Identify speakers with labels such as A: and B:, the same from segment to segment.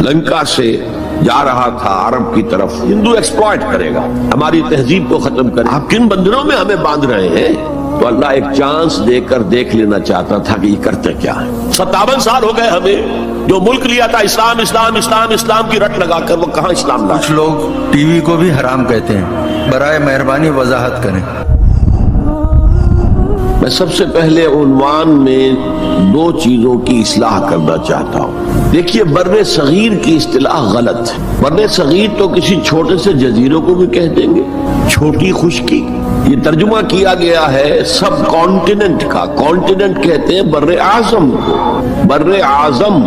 A: لنکا سے جا رہا تھا عرب کی طرف. ہندو ایکسپلائٹ کرے گا, ہماری تہذیب کو ختم کرے گا. آپ کن بندروں میں ہمیں باندھ رہے ہیں؟ تو اللہ ایک چانس دے کر دیکھ لینا چاہتا تھا کہ یہ کرتے کیا ہے. 57 سال ہو گئے ہمیں, جو ملک لیا تھا اسلام اسلام اسلام اسلام کی رٹ لگا کر, وہ کہاں اسلام لا.
B: کچھ لوگ ٹی وی کو بھی حرام کہتے ہیں, برائے مہربانی وضاحت کریں.
A: میں سب سے پہلے عنوان میں 2 چیزوں کی اصلاح کرنا چاہتا ہوں. دیکھیے, بر صغیر کی اصطلاح غلط ہے. بر صغیر تو کسی چھوٹے سے جزیروں کو بھی کہہ دیں گے, چھوٹی خشکی. یہ ترجمہ کیا گیا ہے سب کانٹیننٹ کا. کانٹیننٹ کہتے ہیں بر اعظم کو, بر اعظم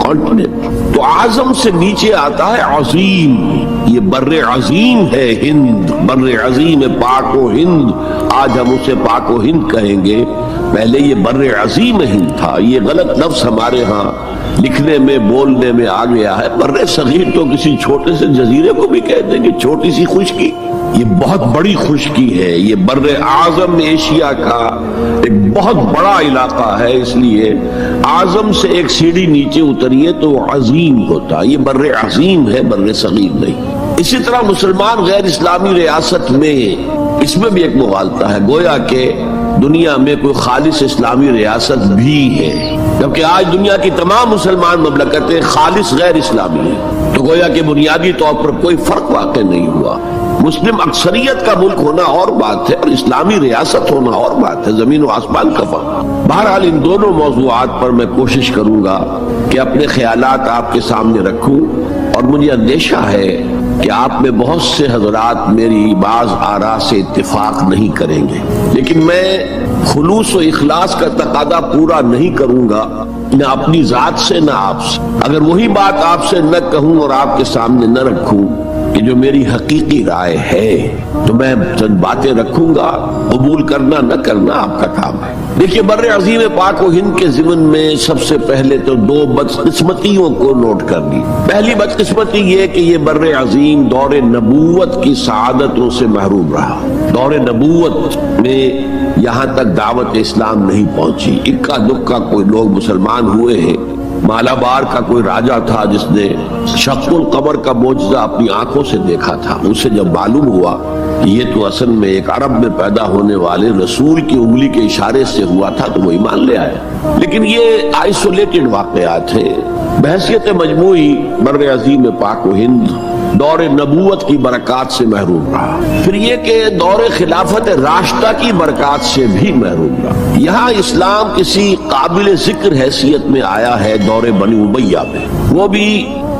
A: کانٹیننٹ. تو اعظم سے نیچے آتا ہے عظیم. یہ بر عظیم ہے ہند, بر عظیم ہے پاک و ہند. آج ہم اسے پاک و ہند کہیں گے, پہلے یہ بر عظیم ہند تھا. یہ غلط لفظ ہمارے ہاں لکھنے میں بولنے میں آ گیا ہے. بر صغیر تو کسی چھوٹے سے جزیرے کو بھی کہہ دیں گے, چھوٹی سی خشکی. یہ بہت بڑی خشکی ہے. یہ بر اعظم ایشیا کا ایک بہت بڑا علاقہ ہے, اس لیے اعظم سے ایک سیڑھی نیچے اتریے تو عظیم ہوتا. یہ بر عظیم ہے, بر صغیر نہیں. اسی طرح مسلمان غیر اسلامی ریاست میں اس میں بھی ایک مغالطہ ہے, گویا کہ دنیا میں کوئی خالص اسلامی ریاست بھی ہے, جبکہ آج دنیا کی تمام مسلمان مملکتیں خالص غیر اسلامی ہیں. تو گویا کہ بنیادی طور پر کوئی فرق واقع نہیں ہوا. مسلم اکثریت کا ملک ہونا اور بات ہے, اور اسلامی ریاست ہونا اور بات ہے. زمین و آسمان کا فرق. بہرحال ان دونوں موضوعات پر میں کوشش کروں گا کہ اپنے خیالات آپ کے سامنے رکھوں, اور مجھے اندیشہ ہے کہ آپ میں بہت سے حضرات میری بعض آراء سے اتفاق نہیں کریں گے, لیکن میں خلوص و اخلاص کا تقاضا پورا نہیں کروں گا, نہ اپنی ذات سے نہ آپ سے. اگر وہی بات آپ سے نہ کہوں اور آپ کے سامنے نہ رکھوں کہ جو میری حقیقی رائے ہے, تو میں چند باتیں رکھوں گا, قبول کرنا نہ کرنا آپ کا کام ہے. دیکھیے, بر عظیم پاک و ہند کے ضمن میں سب سے پہلے تو 2 بدقسمتیوں کو نوٹ کر لی. پہلی بدقسمتی یہ کہ یہ بر عظیم دور نبوت کی سعادتوں سے محروم رہا. دور نبوت میں یہاں تک دعوت اسلام نہیں پہنچی. اکا دکا کوئی لوگ مسلمان ہوئے ہیں. مالابار کا کوئی راجہ تھا جس نے شق القمر کا معجزہ اپنی آنکھوں سے دیکھا تھا. اسے جب معلوم ہوا کہ یہ تو اصل میں ایک عرب میں پیدا ہونے والے رسول کی انگلی کے اشارے سے ہوا تھا, تو وہ ایمان لے آیا. لیکن یہ آئسولیٹڈ واقعات ہیں. بحیثیت مجموعی بر عظیم پاک و ہند دور نبوت کی برکات سے محروم رہا. پھر یہ کہ دور خلافت راشدہ کی برکات سے بھی محروم رہا. یہاں اسلام کسی قابل ذکر حیثیت میں آیا ہے دور بنی امیہ میں, وہ بھی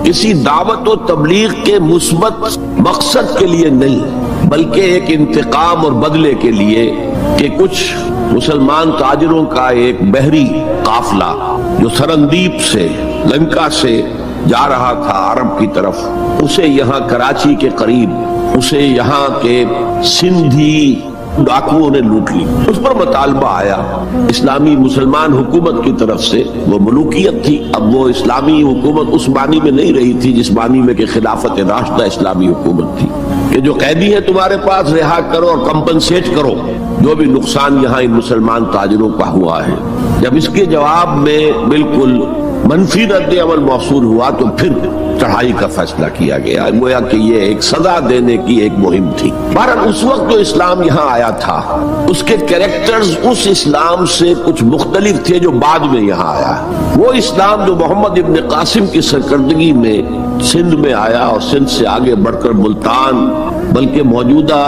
A: کسی دعوت و تبلیغ کے مثبت مقصد کے لیے نہیں, بلکہ ایک انتقام اور بدلے کے لیے کہ کچھ مسلمان تاجروں کا ایک بحری قافلہ جو سرندیپ سے لنکا سے جا رہا تھا عرب کی طرف, اسے یہاں کراچی کے قریب, اسے یہاں کے سندھی ڈاکوؤں نے لوٹ لی. اس پر مطالبہ آیا اسلامی مسلمان حکومت کی طرف سے. وہ ملوکیت تھی. اب وہ اسلامی حکومت اس معنی میں نہیں رہی تھی جس معنی میں کہ خلافت راشدہ اسلامی حکومت تھی, کہ جو قیدی ہے تمہارے پاس رہا کرو اور کمپنسیٹ کرو جو بھی نقصان یہاں ان مسلمان تاجروں کا ہوا ہے. جب اس کے جواب میں بالکل منفی رد عمل موصول ہوا تو پھر چڑھائی کا فیصلہ کیا گیا. گویا کہ یہ ایک سزا دینے کی ایک مہم تھی. بہرحال اس وقت جو اسلام یہاں آیا تھا اس کے کیریکٹرز اس اسلام سے کچھ مختلف تھے جو بعد میں یہاں آیا. وہ اسلام جو محمد ابن قاسم کی سرکردگی میں سندھ میں آیا اور سندھ سے آگے بڑھ کر ملتان بلکہ موجودہ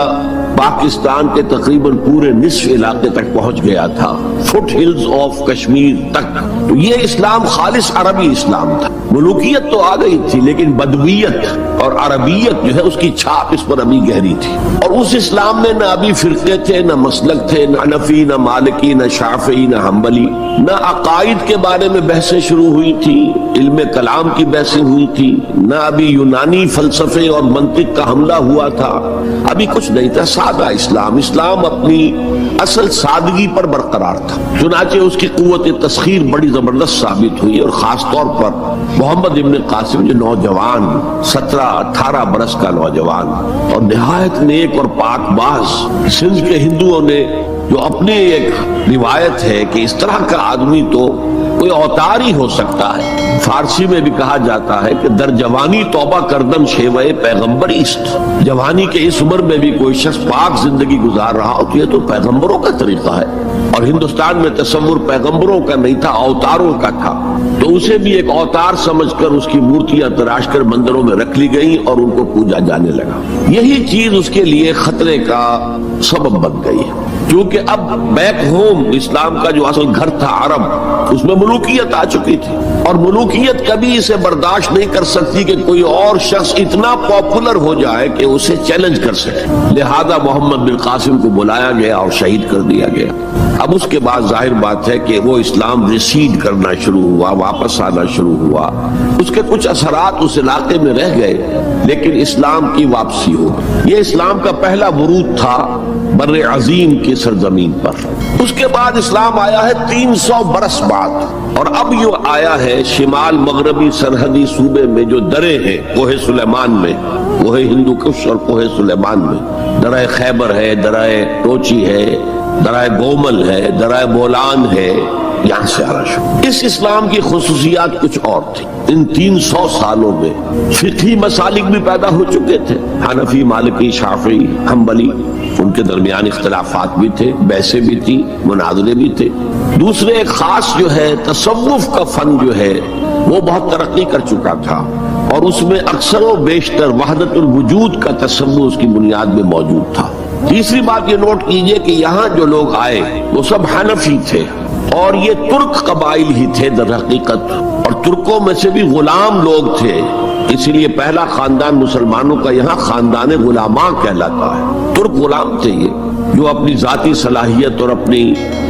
A: پاکستان کے تقریباً پورے نصف علاقے تک پہنچ گیا تھا, فٹ ہلز آف کشمیر تک. تو یہ اسلام خالص عربی اسلام تھا. ملوکیت تو آ گئی تھی لیکن بدویت اور عربیت جو ہے اس کی چھاپ اس پر ابھی گہری تھی. اور اس اسلام میں نہ ابھی فرقے تھے, نہ مسلک تھے, نہ حنفی, نہ مالکی, نہ شافعی, نہ حنبلی, نہ عقائد کے بارے میں بحثیں شروع ہوئی تھی, علم کلام کی بحثیں ہوئی تھی, نہ ابھی یونانی فلسفے اور منطق کا حملہ ہوا تھا. ابھی کچھ نہیں تھا. سادہ اسلام. اسلام اپنی اصل سادگی پر برقرار تھا. چنانچہ اس کی قوت تسخیر بڑی زبردست ثابت ہوئی, اور خاص طور پر محمد ابن قاسم جو نوجوان 17-18 برس کا نوجوان اور نہایت نیک اور پاک باز, سندھ کے ہندوؤں نے جو اپنی ایک روایت ہے کہ اس طرح کا آدمی تو کوئی اوتار ہی ہو سکتا ہے۔ فارسی میں بھی کہا جاتا ہے کہ در جوانی توبہ کردن شیوے پیغمبر است، جوانی کے اس عمر میں بھی کوئی شخص پاک زندگی گزار رہا ہو تو یہ تو پیغمبروں کا طریقہ ہے، اور ہندوستان میں تصور پیغمبروں کا نہیں تھا، اوتاروں کا تھا، تو اسے بھی ایک اوتار سمجھ کر اس کی مورتیاں تراش کر مندروں میں رکھ لی گئیں اور ان کو پوجا جانے لگا۔ یہی چیز اس کے لیے خطرے کا سبب بن گئی ہے، کیونکہ اب بیک ہوم اسلام کا جو اصل گھر تھا عرب، اس میں ملوکیت آ چکی تھی، اور ملوکیت کبھی اسے برداشت نہیں کر سکتی کہ کوئی اور شخص اتنا پاپولر ہو جائے کہ اسے چیلنج کر سکے، لہذا محمد بن قاسم کو بلایا گیا اور شہید کر دیا گیا۔ اب اس کے بعد ظاہر بات ہے کہ وہ اسلام ریسیڈ کرنا شروع ہوا، واپس آنا شروع ہوا، اس کے کچھ اثرات اس علاقے میں رہ گئے، لیکن اسلام کی واپسی ہو۔ یہ اسلام کا پہلا ورود تھا بر عظیم کی سرزمین پر۔ اس کے بعد اسلام آیا ہے 300 برس بعد، اور اب یہ آیا ہے شمال مغربی سرحدی صوبے میں جو درے ہیں، کوہ سلیمان میں، کوہ ہندو کش اور کوہ سلیمان میں، درہ خیبر ہے، درہ ٹوچی ہے، درائے گومل ہے، درائے بولان ہے، یہاں سے آنا شروع۔ اس اسلام کی خصوصیات کچھ اور تھی۔ ان 300 سالوں میں فقہی مسالک بھی پیدا ہو چکے تھے، حنفی، مالکی، شافعی، حنبلی، ان کے درمیان اختلافات بھی تھے، بحثیں بھی تھی، مناظرے بھی تھے۔ دوسرے ایک خاص جو ہے تصوف کا فن جو ہے وہ بہت ترقی کر چکا تھا، اور اس میں اکثر و بیشتر وحدت الوجود کا تصور اس کی بنیاد میں موجود تھا۔ تیسری بات یہ نوٹ کیجئے کہ یہاں جو لوگ آئے وہ سب حنفی تھے، اور یہ ترک قبائل ہی تھے در حقیقت، اور ترکوں میں سے بھی غلام لوگ تھے، اسی لیے پہلا خاندان مسلمانوں کا یہاں خاندان غلاماں کہلاتا ہے۔ ترک غلام تھے یہ، جو اپنی ذاتی صلاحیت اور اپنی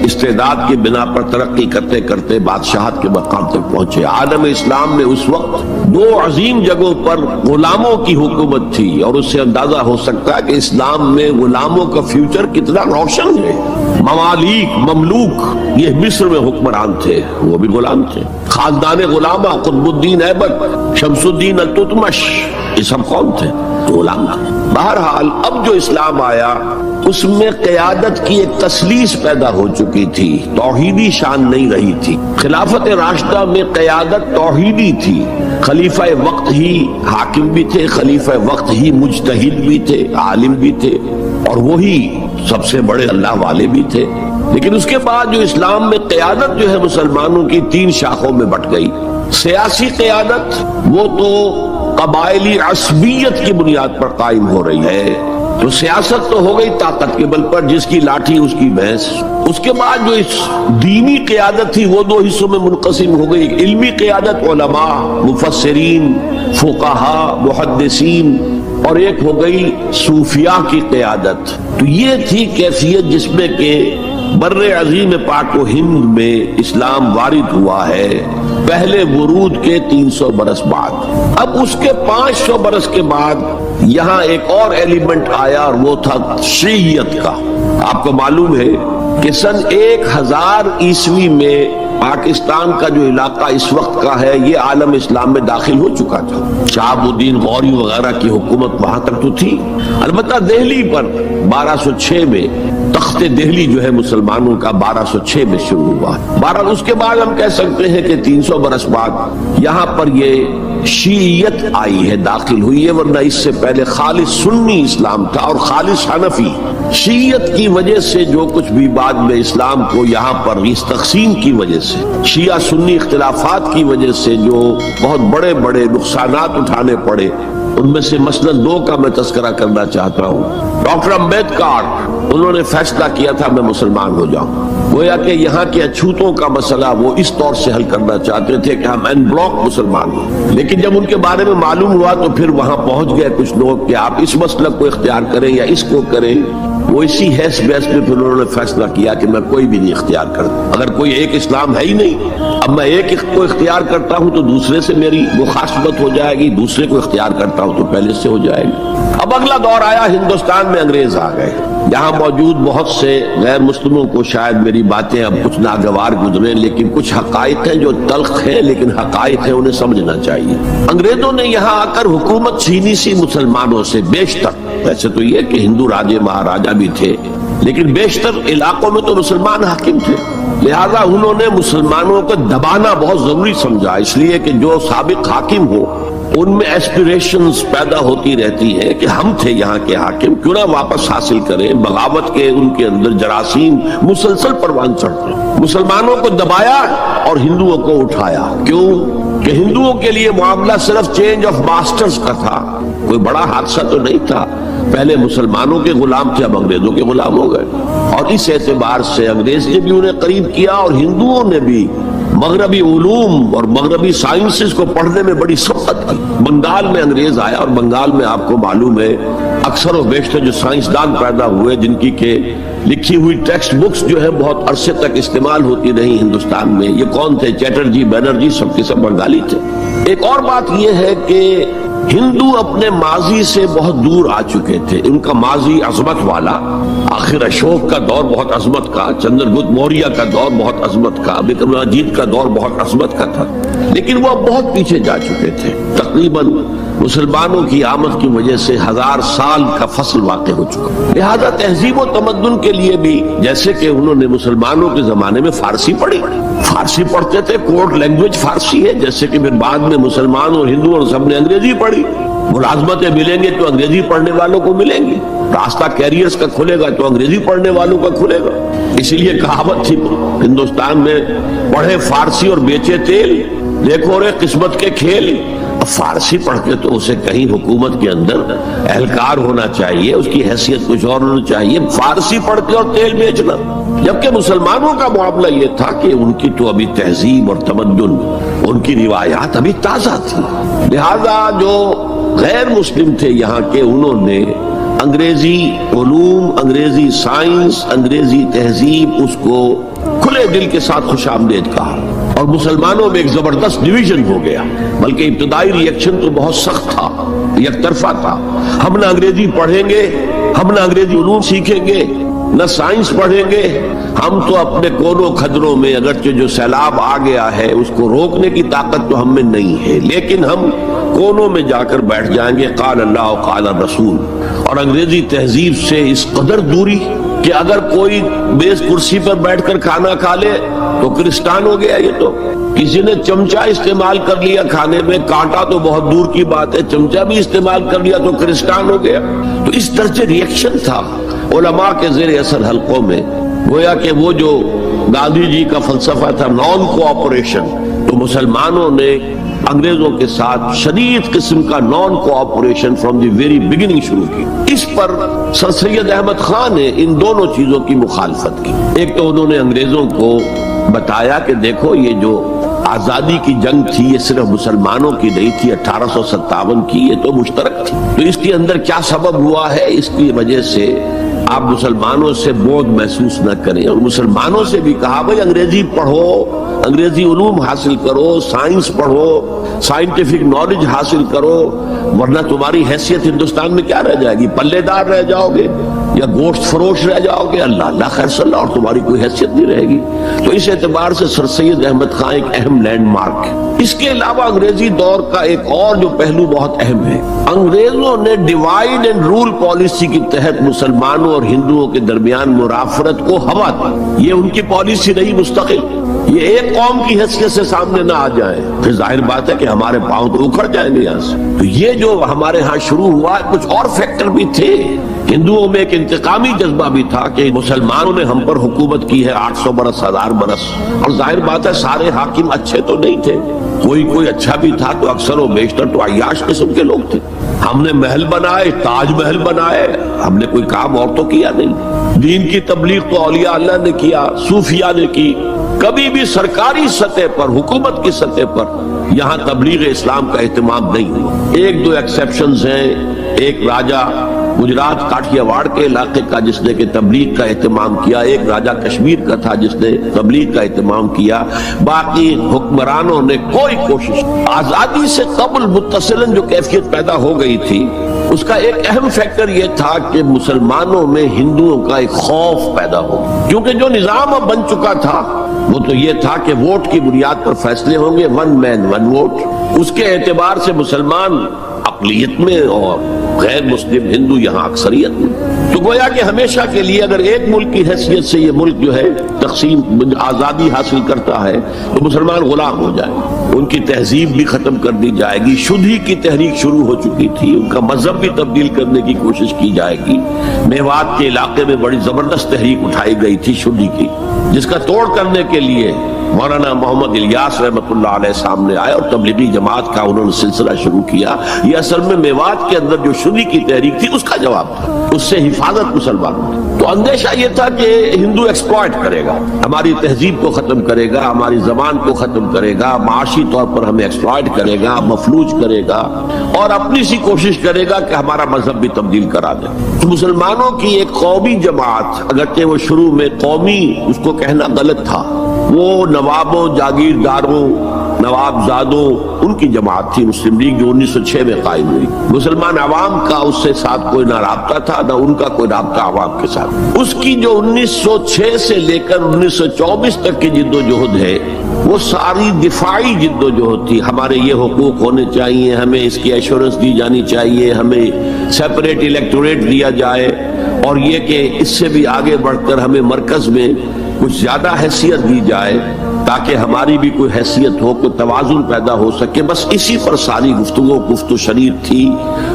A: استعداد کی بنا پر ترقی کرتے کرتے بادشاہت کے مقام تک پہنچے۔ عالم اسلام میں اس وقت 2 عظیم جگہوں پر غلاموں کی حکومت تھی، اور اس سے اندازہ ہو سکتا ہے کہ اسلام میں غلاموں کا فیوچر کتنا روشن ہے۔ ممالک، مملوک، یہ مصر میں حکمران تھے، وہ بھی غلام تھے۔ خاندان غلامہ، قطب الدین ایبک، شمس الدین التتمش، یہ سب کون تھے؟ غلام۔ بہرحال اب جو اسلام آیا اس میں قیادت کی ایک تسلیس پیدا ہو چکی تھی، توحیدی شان نہیں رہی تھی۔ خلافت راشدہ میں قیادت توحیدی تھی، خلیفہ وقت ہی حاکم بھی تھے، خلیفہ وقت ہی مجتہد بھی تھے، عالم بھی تھے، اور وہی سب سے بڑے اللہ والے بھی تھے۔ لیکن اس کے بعد جو اسلام میں قیادت جو ہے مسلمانوں کی 3 شاخوں میں بٹ گئی۔ سیاسی قیادت وہ تو قبائلی عصبیت کی بنیاد پر قائم ہو رہی ہے، تو سیاست تو ہو گئی طاقت کے بل پر، جس کی لاٹھی اس کی بھینس۔ اس کے بعد جو اس دینی قیادت تھی وہ 2 حصوں میں منقسم ہو گئی، علمی قیادت علماء، مفسرین، فقہاء، محدثین، اور ایک ہو گئی صوفیاء کی قیادت۔ تو یہ تھی کیفیت جس میں کہ بر عظیم پاک و ہند میں اسلام وارد ہوا ہے پہلے ورود کے 300 برس بعد۔ اب اس کے 500 برس کے بعد یہاں ایک اور ایلیمنٹ آیا، اور وہ تھا شیعیت کا۔ آپ کو معلوم ہے کہ سن 1000 عیسوی میں پاکستان کا جو علاقہ اس وقت کا ہے یہ عالم اسلام میں داخل ہو چکا تھا۔ شہاب الدین غوری وغیرہ کی حکومت وہاں تک تو تھی، البتہ دہلی پر 1206 میں تخت دہلی جو ہے مسلمانوں کا 1206 میں شروع ہوا۔ بہرحال اس کے بعد ہم کہہ سکتے ہیں کہ 300 برس بعد یہاں پر یہ شیعیت آئی ہے، داخل ہوئی ہے، ورنہ اس سے پہلے خالص سنی اسلام تھا اور خالص حنفی۔ شیعیت کی وجہ سے جو کچھ بھی بعد میں اسلام کو یہاں پر اس تقسیم کی وجہ سے، شیعہ سنی اختلافات کی وجہ سے جو بہت بڑے بڑے نقصانات اٹھانے پڑے، ان میں سے مثلاً 2 کا میں تذکرہ کرنا چاہتا ہوں۔ ڈاکٹر امبیڈکر، انہوں نے فیصلہ کیا تھا میں مسلمان ہو جاؤں، گویا کہ یہاں کے اچھوتوں کا مسئلہ وہ اس طور سے حل کرنا چاہتے تھے کہ ہم ان بلاک مسلمان ہوں، لیکن جب ان کے بارے میں معلوم ہوا تو پھر وہاں پہنچ گئے کچھ لوگ کہ آپ اس مسلک کو اختیار کریں یا اس کو کریں۔ وہ اسی حیث بحث میں پھر انہوں نے فیصلہ کیا کہ میں کوئی بھی نہیں اختیار کرتا، اگر کوئی ایک اسلام ہے ہی نہیں، اب میں ایک کو اختیار کرتا ہوں تو دوسرے سے میری مخاصمت ہو جائے گی، دوسرے کو اختیار کرتا ہوں تو پہلے سے ہو جائے گی۔ اب اگلا دور آیا، ہندوستان میں انگریز آ گئے۔ یہاں موجود بہت سے غیر مسلموں کو شاید میری باتیں اب کچھ ناگوار گزریں، لیکن کچھ حقائق ہیں جو تلخ ہیں لیکن حقائق ہیں، انہیں سمجھنا چاہیے۔ انگریزوں نے یہاں آ کر حکومت چھینی سی مسلمانوں سے بیشتر۔ ویسے تو یہ کہ ہندو راجے مہاراجا بھی تھے، لیکن بیشتر علاقوں میں تو مسلمان حاکم تھے، لہذا انہوں نے مسلمانوں کو دبانا بہت ضروری سمجھا، اس لیے کہ جو سابق حاکم ہو ان میں ایسپیریشنز پیدا ہوتی رہتی ہیں کہ ہم تھے یہاں کے حاکم، کیوں نہ واپس حاصل کریں۔ بغاوت کے ان کے اندر جراثیم مسلسل پروان چڑھتے، مسلمانوں کو دبایا اور ہندوؤں کو اٹھایا۔ کیوں کہ ہندوؤں کے لیے معاملہ صرف چینج آف ماسٹرز کا تھا، کوئی بڑا حادثہ تو نہیں تھا، پہلے مسلمانوں کے غلام تھے اب انگریزوں کے غلام ہو گئے، اور اس اعتبار سے انگریز نے بھی انہیں قریب کیا اور ہندوؤں نے بھی مغربی علوم اور مغربی سائنسز کو پڑھنے میں بڑی سبقت کی۔ بنگال میں انگریز آیا اور بنگال میں آپ کو معلوم ہے اکثر و بیشتر جو سائنسدان پیدا ہوئے جن کی کہ لکھی ہوئی ٹیکسٹ بکس جو ہے بہت عرصے تک استعمال ہوتی رہی ہندوستان میں، یہ کون تھے؟ چیٹرجی، بینرجی، سب کے سب بنگالی تھے۔ ایک اور بات یہ ہے کہ ہندو اپنے ماضی سے بہت دور آ چکے تھے، ان کا ماضی عظمت والا، آخر اشوک کا دور بہت عظمت کا، چندر گپت موریہ کا دور بہت عظمت کا، وکرماجیت کا دور بہت عظمت کا تھا، لیکن وہ بہت پیچھے جا چکے تھے۔ تقریباً مسلمانوں کی آمد کی وجہ سے 1000 سال کا فصل واقع ہو چکا، لہذا تہذیب و تمدن کے لیے بھی جیسے کہ انہوں نے مسلمانوں کے زمانے میں فارسی پڑھی، فارسی پڑھتے تھے، کوڈ لینگویج فارسی ہے، جیسے کہ پھر بعد میں مسلمان اور ہندو اور سب نے انگریزی پڑھی، ملازمتیں ملیں گے تو انگریزی پڑھنے والوں کو ملیں گی، راستہ کیریئرز کا کھلے گا تو انگریزی پڑھنے والوں کا کھلے گا۔ اسی لیے کہاوت تھی ہندوستان میں، پڑھے فارسی اور بیچے تیل، دیکھو رے قسمت کے کھیل۔ فارسی پڑھ کے تو اسے کہیں حکومت کے اندر اہلکار ہونا چاہیے، اس کی حیثیت کچھ اور ہونا چاہیے، فارسی پڑھ کے اور تیل بیچنا۔ جبکہ مسلمانوں کا معاملہ یہ تھا کہ ان کی تو ابھی تہذیب اور تمدن، ان کی روایات ابھی تازہ تھی، لہذا جو غیر مسلم تھے یہاں کے انہوں نے انگریزی علوم، انگریزی سائنس، انگریزی تہذیب اس کو کھلے دل کے ساتھ خوش آمدید کہا، اور مسلمانوں میں ایک زبردست ڈویژن ہو گیا، بلکہ ابتدائی ری ایکشن تو بہت سخت تھا، یک طرفہ تھا، ہم نہ انگریزی پڑھیں گے، ہم نہ انگریزی علوم سیکھیں گے، نہ سائنس پڑھیں گے، ہم تو اپنے کونوں کھدروں میں اگرچہ جو سیلاب آ گیا ہے اس کو روکنے کی طاقت تو ہم میں نہیں ہے، لیکن ہم کونوں میں جا کر بیٹھ جائیں گے، قال اللہ قال رسول۔ اور انگریزی تہذیب سے اس قدر دوری کہ اگر کوئی میز کرسی پر بیٹھ کر کھانا کھا لے تو کرسٹان ہو گیا، یہ تو کسی نے چمچہ استعمال کر لیا کھانے میں، کانٹا تو بہت دور کی بات ہے، چمچہ بھی استعمال کر لیا تو کرسٹان ہو گیا۔ تو اس درجے ری ایکشن تھا علماء کے زیر اثر حلقوں میں، گویا کہ وہ جو گاندھی جی کا فلسفہ تھا نان کوآپریشن، تو مسلمانوں نے انگریزوں کے ساتھ شدید قسم کا naan cooperation from the very beginning شروع کی۔ اس پر سر سید احمد خان نے ان دونوں چیزوں کی مخالفت کی۔ ایک تو انہوں نے انگریزوں کو بتایا کہ دیکھو یہ جو آزادی کی جنگ تھی یہ صرف مسلمانوں کی نہیں تھی، 1857 کی، یہ تو مشترک تھی، تو اس کے اندر کیا سبب ہوا ہے، اس کی وجہ سے آپ مسلمانوں سے بودھ محسوس نہ کریں، اور مسلمانوں سے بھی کہا بھائی انگریزی پڑھو، انگریزی علوم حاصل کرو، سائنس پڑھو، سائنٹیفک نالج حاصل کرو، ورنہ تمہاری حیثیت ہندوستان میں کیا رہ جائے گی؟ پلے دار رہ جاؤ گے یا گوشت فروش رہ جاؤ گے، اللہ اللہ خیر صلی اللہ، اور تمہاری کوئی حیثیت نہیں رہے گی۔ تو اس اعتبار سے سر سید احمد خان ایک اہم لینڈ مارک ہے۔ اس کے علاوہ انگریزی دور کا ایک اور جو پہلو بہت اہم ہے، انگریزوں نے ڈیوائیڈ اینڈ رول پالیسی کے تحت مسلمانوں اور ہندوؤں کے درمیان مرافرت کو ہوا دی۔ یہ ان کی پالیسی نہیں مستقل، یہ ایک قوم کی حیثیت سے سامنے نہ آ جائیں، پھر ظاہر بات ہے کہ ہمارے پاؤں تو اکھڑ جائیں گے یہاں سے۔ تو یہ جو ہمارے ہاں شروع ہوا، کچھ اور فیکٹر بھی تھے، ہندوؤں میں ایک انتقامی جذبہ بھی تھا کہ مسلمانوں نے ہم پر حکومت کی ہے 800 برس 1000 برس، اور ظاہر بات ہے سارے حاکم اچھے تو نہیں تھے، کوئی اچھا بھی تھا تو اکثر و بیشتر تو عیاش قسم کے لوگ تھے۔ ہم نے محل بنائے، تاج محل بنائے، ہم نے کوئی کام اور تو کیا نہیں۔ دین کی تبلیغ تو اولیاء اللہ نے کیا، صوفیاء نے کی، کبھی بھی سرکاری سطح پر، حکومت کی سطح پر یہاں تبلیغ اسلام کا اہتمام نہیں ہوا۔ ایک دو ایکسیپشنز ہیں، ایک راجہ گجرات کاٹھیا واڑ کے علاقے کا جس نے کہ تبلیغ کا اہتمام کیا، ایک راجہ کشمیر کا تھا جس نے تبلیغ کا اہتمام کیا، باقی حکمرانوں نے کوئی کوشش۔ آزادی سے قبل متصلاً جو کیفیت پیدا ہو گئی تھی اس کا ایک اہم فیکٹر یہ تھا کہ مسلمانوں میں ہندوؤں کا ایک خوف پیدا ہو گیا، کیونکہ جو نظام اب بن چکا تھا وہ تو یہ تھا کہ ووٹ کی بنیاد پر فیصلے ہوں گے، ون مین ون ووٹ۔ اس کے اعتبار سے مسلمان اقلیت میں اور غیر مسلم ہندو یہاں اکثریت میں. تو گویا کہ ہمیشہ کے لیے اگر ایک ملک کی حیثیت سے یہ ملک جو ہے تقسیم آزادی حاصل کرتا ہے تو مسلمان غلام ہو جائے, ان کی تہذیب بھی ختم کر دی جائے گی. شدھی کی تحریک شروع ہو چکی تھی, ان کا مذہب بھی تبدیل کرنے کی کوشش کی جائے گی. میوات کے علاقے میں بڑی زبردست تحریک اٹھائی گئی تھی شدھی کی, جس کا توڑ کرنے کے لیے مولانا محمد الیاس رحمۃ اللہ علیہ سامنے آئے اور تبلیغی جماعت کا انہوں نے سلسلہ شروع کیا. یہ اصل میں میوات کے اندر جو شدھی کی تحریک تھی اس کا جواب تھا, اس سے حفاظت مسلمانوں کی. تو اندیشہ یہ تھا کہ ہندو ایکسپلائٹ کرے گا, ہماری تہذیب کو ختم کرے گا, ہماری زبان کو ختم کرے گا, معاشی طور پر ہمیں ایکسپلائٹ کرے گا, مفلوج کرے گا, اور اپنی سی کوشش کرے گا کہ ہمارا مذہب بھی تبدیل کرا دے. تو مسلمانوں کی ایک قومی جماعت, اگرچہ وہ شروع میں قومی اس کو کہنا غلط تھا, وہ نوابوں, جاگیرداروں, نواب زادوں ان کی جماعت تھی مسلم لیگ, جو 1906 میں قائم ہوئی. مسلمان عوام کا اس سے ساتھ کوئی نہ رابطہ تھا, نہ ان کا کوئی رابطہ عوام کے ساتھ. اس کی جو 1906 سے لے کر 1924 تک کی جد و جہد ہے, وہ ساری دفاعی جد و جہد تھی. ہمارے یہ حقوق ہونے چاہیے, ہمیں اس کی ایشورنس دی جانی چاہیے, ہمیں سیپریٹ الیکٹوریٹ دیا جائے, اور یہ کہ اس سے بھی آگے بڑھ کر ہمیں مرکز میں کچھ زیادہ حیثیت دی جائے تاکہ ہماری بھی کوئی حیثیت ہو, کوئی توازن پیدا ہو سکے. بس اسی پر ساری گفت و شنید تھی.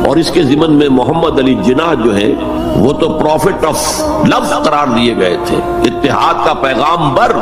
A: اور اس کے ضمن میں محمد علی جناح جو ہیں وہ تو پروفٹ آف لو قرار دیے گئے تھے, اتحاد کا پیغام بر.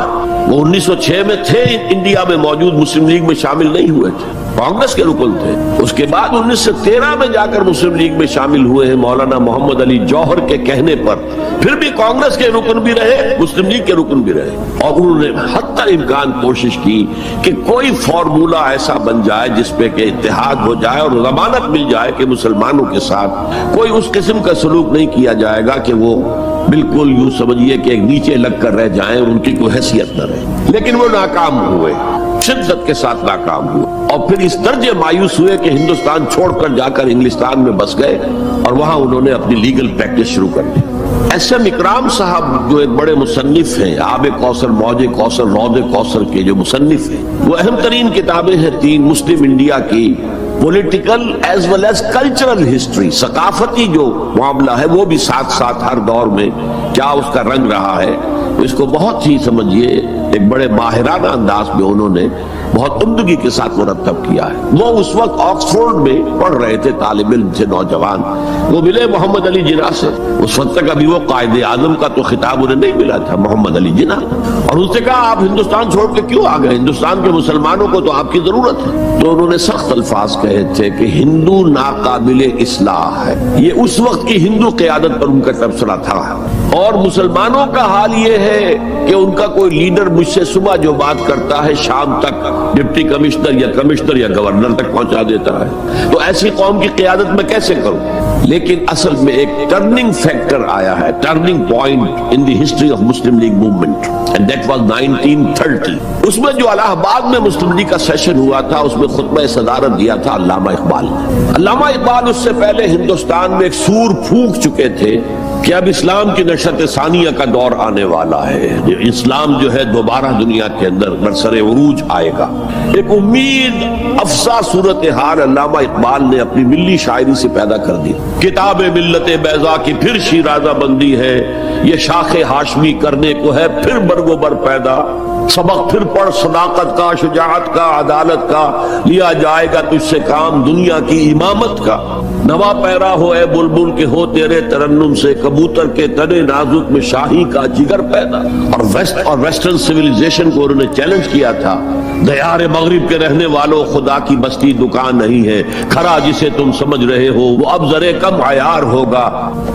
A: وہ 1906 میں تھے انڈیا میں موجود, مسلم لیگ میں شامل نہیں ہوئے تھے, کانگریس کے رکن تھے. اس کے بعد 1913 میں جا کر مسلم لیگ میں شامل ہوئے ہیں مولانا محمد علی جوہر کے کہنے پر. پھر بھی کانگریس کے رکن بھی رہے, مسلم لیگ کے رکن بھی رہے, اور انہوں نے حتی امکان کوشش کی کہ کوئی فارمولا ایسا بن جائے جس پہ کہ اتحاد ہو جائے اور ضمانت مل جائے کہ مسلمانوں کے ساتھ کوئی اس قسم کا سلوک نہیں کیا جائے گا کہ وہ بالکل یوں سمجھیے کہ ایک نیچے لگ کر رہ جائیں اور ان کی کوئی حیثیت نہ رہے. لیکن وہ ناکام ہوئے, شدت کے ساتھ ناکام ہوئے, اور پھر اس درجے مایوس ہوئے کہ ہندوستان چھوڑ کر جا کر انگلستان میں بس گئے, اور وہاں انہوں نے اپنی لیگل پریکٹس شروع کر دی. ایس ایم اکرام صاحب جو ایک بڑے مصنف ہیں, آب کوثر, موج کوثر, رود کوثر کے جو مصنف ہیں, وہ اہم ترین کتابیں ہیں تین مسلم انڈیا کی, political as well as cultural history, ثقافتی جو معاملہ ہے وہ بھی ساتھ ساتھ ہر دور میں کیا اس کا رنگ رہا ہے. اس کو بہت ہی سمجھیے ایک بڑے ماہرانہ انداز میں انہوں نے بہت عمدگی کے ساتھ مرتب کیا ہے. وہ اس وقت آکسفورڈ میں پڑھ رہے تھے, طالب علم سے نوجوان. وہ ملے محمد علی جناح سے. اس وقت تک ابھی وہ قائد اعظم کا تو خطاب انہیں نہیں ملا تھا, محمد علی جناح, اور اس نے کہا آپ ہندوستان چھوڑ کے کیوں آ گئے, ہندوستان کے مسلمانوں کو تو آپ کی ضرورت ہے. تو انہوں نے سخت الفاظ کہے تھے کہ ہندو ناقابل اصلاح ہے. یہ اس وقت کی ہندو قیادت پر ان کا تبصرہ تھا. اور مسلمانوں کا حال یہ ہے کہ ان کا کوئی لیڈر مجھ سے صبح جو بات کرتا ہے شام تک ڈپٹی کمشنر یا گورنر تک پہنچا دیتا ہے. تو ایسی قوم کی قیادت میں کیسے کروں. لیکن اصل میں ایک ٹرننگ فیکٹر آیا ہے, turning point in the history of Muslim league movement, and that was 1930. اس میں جو الہ آباد میں مسلم لیگ کا سیشن ہوا تھا, اس میں خطبہ صدارت دیا تھا علامہ اقبال. علامہ اقبال اس سے پہلے ہندوستان میں ایک سور پھونک چکے تھے کہ اب اسلام کی نشأت ثانیہ کا دور آنے والا ہے, اسلام جو ہے دوبارہ دنیا کے اندر برسر عروج آئے گا. ایک امید افزا صورتحال علامہ اقبال نے اپنی ملی شاعری سے پیدا کر دی. کتاب ملت بیضا کی پھر شیرازہ بندی ہے, یہ شاخ ہاشمی کرنے کو ہے پھر برگ و بر پیدا. سبق پھر پڑھ صداقت کا, شجاعت کا, عدالت کا, لیا جائے گا تجھ سے کام دنیا کی امامت کا. نوا پیرا ہو اے بلبل کے ہو تیرے ترنم سے, کبوتر کے تنے نازک میں شاہی کا جگر پیدا. اور ویسٹرن سیویلائزیشن کو انہوں نے چیلنج کیا تھا, دیار مغرب کے رہنے والوں خدا کی بستی دکان نہیں ہے, کھرا جسے تم سمجھ رہے ہو وہ اب ذرے کم عیار ہوگا.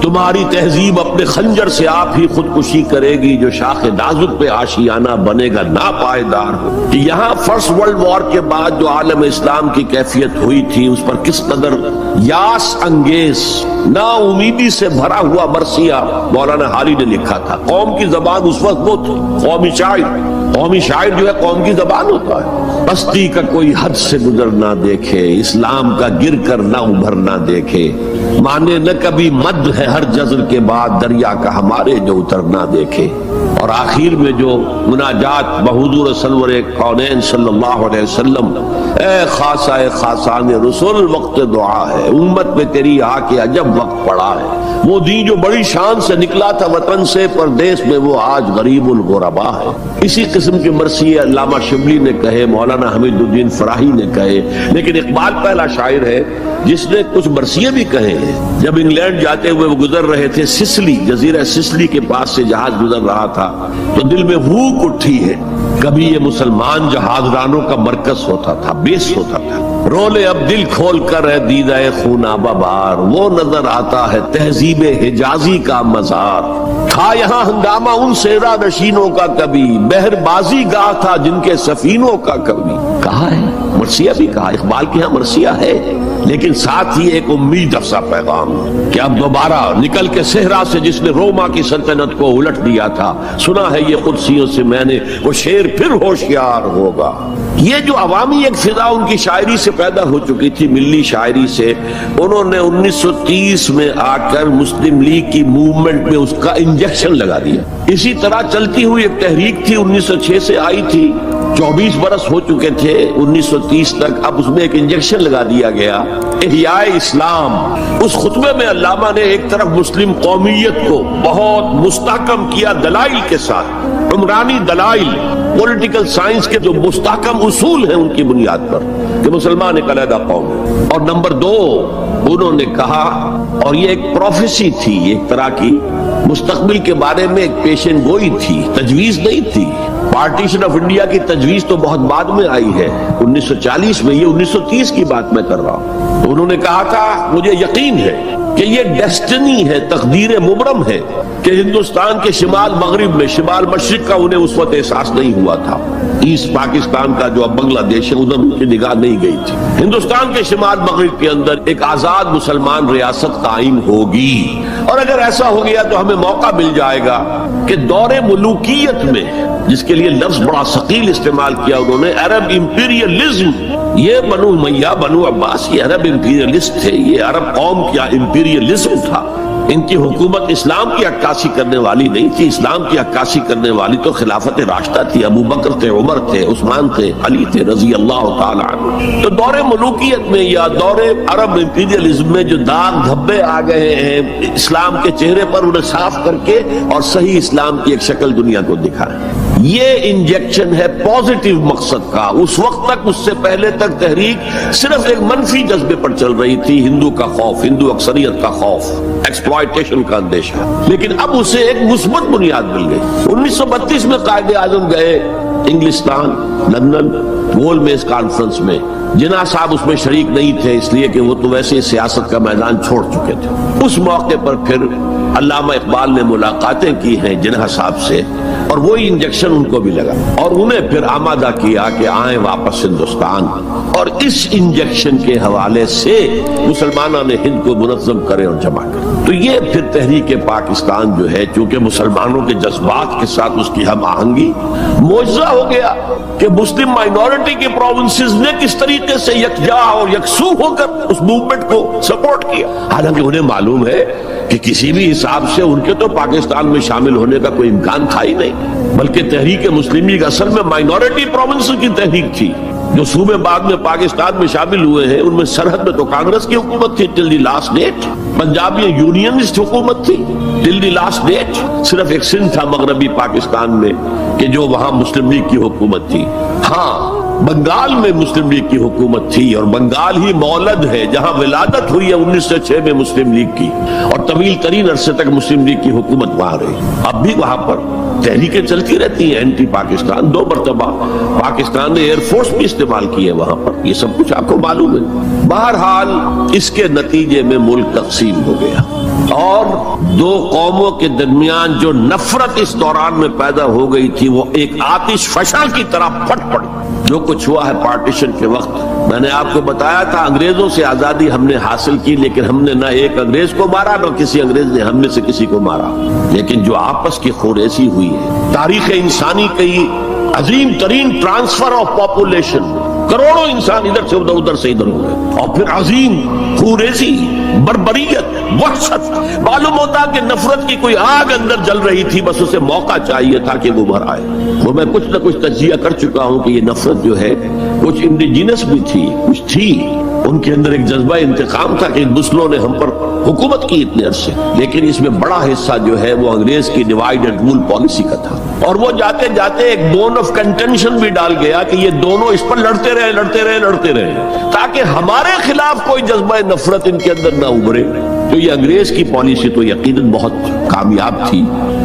A: تمہاری تہذیب اپنے خنجر سے آپ ہی خودکشی کرے گی, جو شاخ نازک پہ آشیانہ بنے گا ناپائیدار ہو. کہ یہاں فرسٹ ورلڈ وار کے بعد جو عالم اسلام کی کیفیت ہوئی تھی اس پر کس قدر یاس انگیز, نا امیدی سے بھرا ہوا مرثیہ مولانا حالی نے لکھا تھا. قوم کی زبان اس وقت وہ تھی, قومی شاعر جو ہے قوم کی زبان ہوتا ہے. بستی کا کوئی حد سے گزر نہ دیکھے, اسلام کا گر کر نہ ابھر نہ دیکھے, مانے نہ کبھی مد ہے ہر جزر کے بعد دریا کا ہمارے جو اترنا دیکھے. اور آخر میں جو مناجات بحضور سرور کونین صلی اللہ علیہ وسلم، اے خاصہ خاصان رسول وقت دعا ہے، امت میں تیری آ کے عجب وقت پڑا ہے. وہ دین جو بڑی شان سے نکلا تھا وطن سے پردیس میں، وہ آج غریب الغربا ہے. اسی قسم کی مرثیے علامہ شبلی نے کہے، مولانا حمید الدین فراہی نے کہے، لیکن اقبال پہلا شاعر ہے جس نے کچھ مرثیے بھی کہے ہیں. جب انگلینڈ جاتے ہوئے وہ گزر رہے تھے سسلی، جزیرہ سسلی کے پاس سے جہاز گزر رہا تھا، تو دل میں بھوک اٹھی ہے. کبھی یہ مسلمان جہاز رانوں کا مرکز ہوتا تھا، بیس ہوتا تھا. رولے اب دل کھول کر ہے دیدہ خونابہ بار، وہ نظر آتا ہے تہذیب حجازی کا مزار. تھا یہاں ہنگامہ ان سیرا نشینوں کا کبھی، بحر بازی گاہ تھا جن کے سفینوں کا کبھی. کہا ہے مرثیہ بھی کہا، اقبال کے ہاں مرثیہ ہے، لیکن ساتھ ہی ایک امید افزا پیغام کہ اب دوبارہ نکل کے صحرا سے جس نے روما کی سلطنت کو الٹ دیا تھا، سنا ہے یہ قدسیوں سے میں نے، وہ شیر پھر ہوشیار ہوگا. یہ جو عوامی ایک فضا ان کی شاعری سے پیدا ہو چکی تھی، ملی شاعری سے، انہوں نے 1930 میں آ کر مسلم لیگ کی موومنٹ میں اس کا انجیکشن لگا دیا. اسی طرح چلتی ہوئی ایک تحریک تھی 1906 سے آئی تھی، 24 برس ہو چکے تھے 1930 تک، اب اس میں ایک انجیکشن لگا دیا گیا، احیاء اسلام. اس خطبے میں علامہ نے ایک طرف مسلم قومیت کو بہت مستحکم کیا دلائل کے ساتھ، عمرانی دلائل، پولیٹیکل سائنس کے جو مستحکم اصول ہیں ان کی بنیاد پر کہ مسلمان ایک علیحدہ قوم ہے. اور نمبر 2 انہوں نے کہا، اور یہ ایک پروفیسی تھی، ایک طرح کی مستقبل کے بارے میں ایک پیشن گوئی تھی، تجویز نہیں تھی. پارٹیشن آف انڈیا کی تجویز تو بہت بعد میں آئی ہے 1940 میں، یہ 1930 کی بات میں کر رہا ہوں. تو انہوں نے کہا تھا مجھے یقین ہے کہ یہ ڈیسٹنی ہے، تقدیر مبرم ہے کہ ہندوستان کے شمال مغرب میں، شمال مشرق کا انہیں اس وقت احساس نہیں ہوا تھا. ایسٹ پاکستان کا جو اب بنگلہ دیش ہے ادھر ان کی نگاہ نہیں گئی تھی. ہندوستان کے شمال مغرب کے اندر ایک آزاد مسلمان ریاست قائم ہوگی، اور اگر ایسا ہو گیا تو ہمیں موقع مل جائے گا کہ دور ملوکیت میں، جس کے لیے لفظ بڑا ثقیل استعمال کیا انہوں نے، عرب امپیریلزم. یہ بنو امیہ، بنو عباس یہ عرب امپیریلسٹ تھے، یہ عرب قوم کا امپیریلزم تھا. ان کی حکومت اسلام کی عکاسی کرنے والی نہیں تھی. اسلام کی عکاسی کرنے والی تو خلافت راشدہ تھی، ابو بکر تھے، عمر تھے، عثمان تھے، علی تھے رضی اللہ تعالی عنہ. تو دور ملوکیت میں یا دور عرب امپیریلزم میں جو داغ دھبے آ گئے ہیں اسلام کے چہرے پر، انہیں صاف کر کے اور صحیح اسلام کی ایک شکل دنیا کو دکھائیں. یہ انجیکشن ہے پازیٹیو مقصد کا. اس وقت تک، اس سے پہلے تک تحریک صرف ایک منفی جذبے پر چل رہی تھی، ہندو کا خوف، ہندو اکثریت کا خوف، ایکسپلائٹیشن کا اندیشہ. لیکن اب اسے ایک مثبت بنیاد مل گئی. 1932 میں قائد اعظم گئے انگلستان، لندن، گول میز کانفرنس میں. جناح صاحب اس میں شریک نہیں تھے، اس لیے کہ وہ تو ویسے سیاست کا میدان چھوڑ چکے تھے. اس موقع پر پھر علامہ اقبال نے ملاقاتیں کی ہیں جناح صاحب سے، اور وہی انجیکشن ان کو بھی لگا اور انہیں پھر آمادہ کیا کہ آئیں واپس ہندوستان. اور اس انجیکشن کے حوالے سے مسلمانوں نے ہند کو منظم کرے اور جمع کرے. تو یہ پھر تحریک پاکستان جو ہے، چونکہ مسلمانوں کے جذبات کے ساتھ اس کی ہم آہنگی، معجزہ ہو گیا کہ مسلم مائنورٹی کے پروونسز نے کس طریقے سے یکجا اور یکسو ہو کر اس موومنٹ کو سپورٹ کیا. حالانکہ انہیں معلوم ہے کہ کسی بھی حساب سے ان کے تو پاکستان میں شامل ہونے کا کوئی امکان تھا ہی نہیں، بلکہ تحریک مسلم لیگ اصل میں مائنورٹی پروونس کی تحریک تھی. جو صوبے بعد میں پاکستان میں شامل ہوئے ہیں ان میں سرحد میں تو کانگریس کی حکومت تھی ٹل دی لاسٹ ڈیٹ، پنجاب میں یونینسٹ حکومت تھی ٹل دی لاسٹ ڈیٹ. صرف ایک سندھ تھا مغربی پاکستان میں کہ جو وہاں مسلم لیگ کی حکومت تھی. ہاں بنگال میں مسلم لیگ کی حکومت تھی، اور بنگال ہی مولد ہے جہاں ولادت ہوئی ہے 1906 میں مسلم لیگ کی، اور طویل ترین عرصے تک مسلم لیگ کی حکومت وہاں رہی. اب بھی وہاں پر تحریکیں چلتی رہتی ہیں اینٹی پاکستان. 2 مرتبہ پاکستان نے ایئر فورس بھی استعمال کی ہے وہاں پر، یہ سب کچھ آپ کو معلوم ہے. بہرحال اس کے نتیجے میں ملک تقسیم ہو گیا، اور 2 قوموں کے درمیان جو نفرت اس دوران میں پیدا ہو گئی تھی وہ ایک آتش فشاں کی طرح پھٹ پڑی. جو کچھ ہوا ہے پارٹیشن کے وقت، میں نے آپ کو بتایا تھا انگریزوں سے آزادی ہم نے حاصل کی، لیکن ہم نے نہ ایک انگریز کو مارا نہ کسی انگریز نے ہم میں سے کسی کو مارا. لیکن جو آپس کی خوریزی ہوئی ہے، تاریخ انسانی کی عظیم ترین ٹرانسفر آف پاپولیشن، کروڑوں انسان ادھر سے ادھر سے ادھر ہو گئے، اور پھر عظیم خوریزی، بربریت، وحشت، معلوم ہوتا کہ نفرت کی کوئی آگ اندر جل رہی تھی، بس اسے موقع چاہیے تھا کہ وہ بھر آئے۔ وہ میں کچھ نہ کچھ تجزیہ کر چکا ہوں کہ یہ نفرت جو ہے کچھ انڈیجینس بھی تھی، کچھ تھی، ان کے اندر ایک جذبہ انتقام تھا کہ مسلموں نے ہم پر حکومت کی اتنے عرصے، لیکن اس میں بڑا حصہ جو ہے وہ انگریز کی ڈیوائڈ اینڈ رول پالیسی کا تھا، اور وہ جاتے جاتے ایک بون آف کنٹینشن بھی ڈال گیا کہ یہ دونوں اس پر لڑتے رہے تاکہ ہمارے خلاف کوئی جذبہ نفرت ان کے اندر نہ ابھرے۔ تو یہ انگریز کی پالیسی تو یقیناً بہت کامیاب تھی،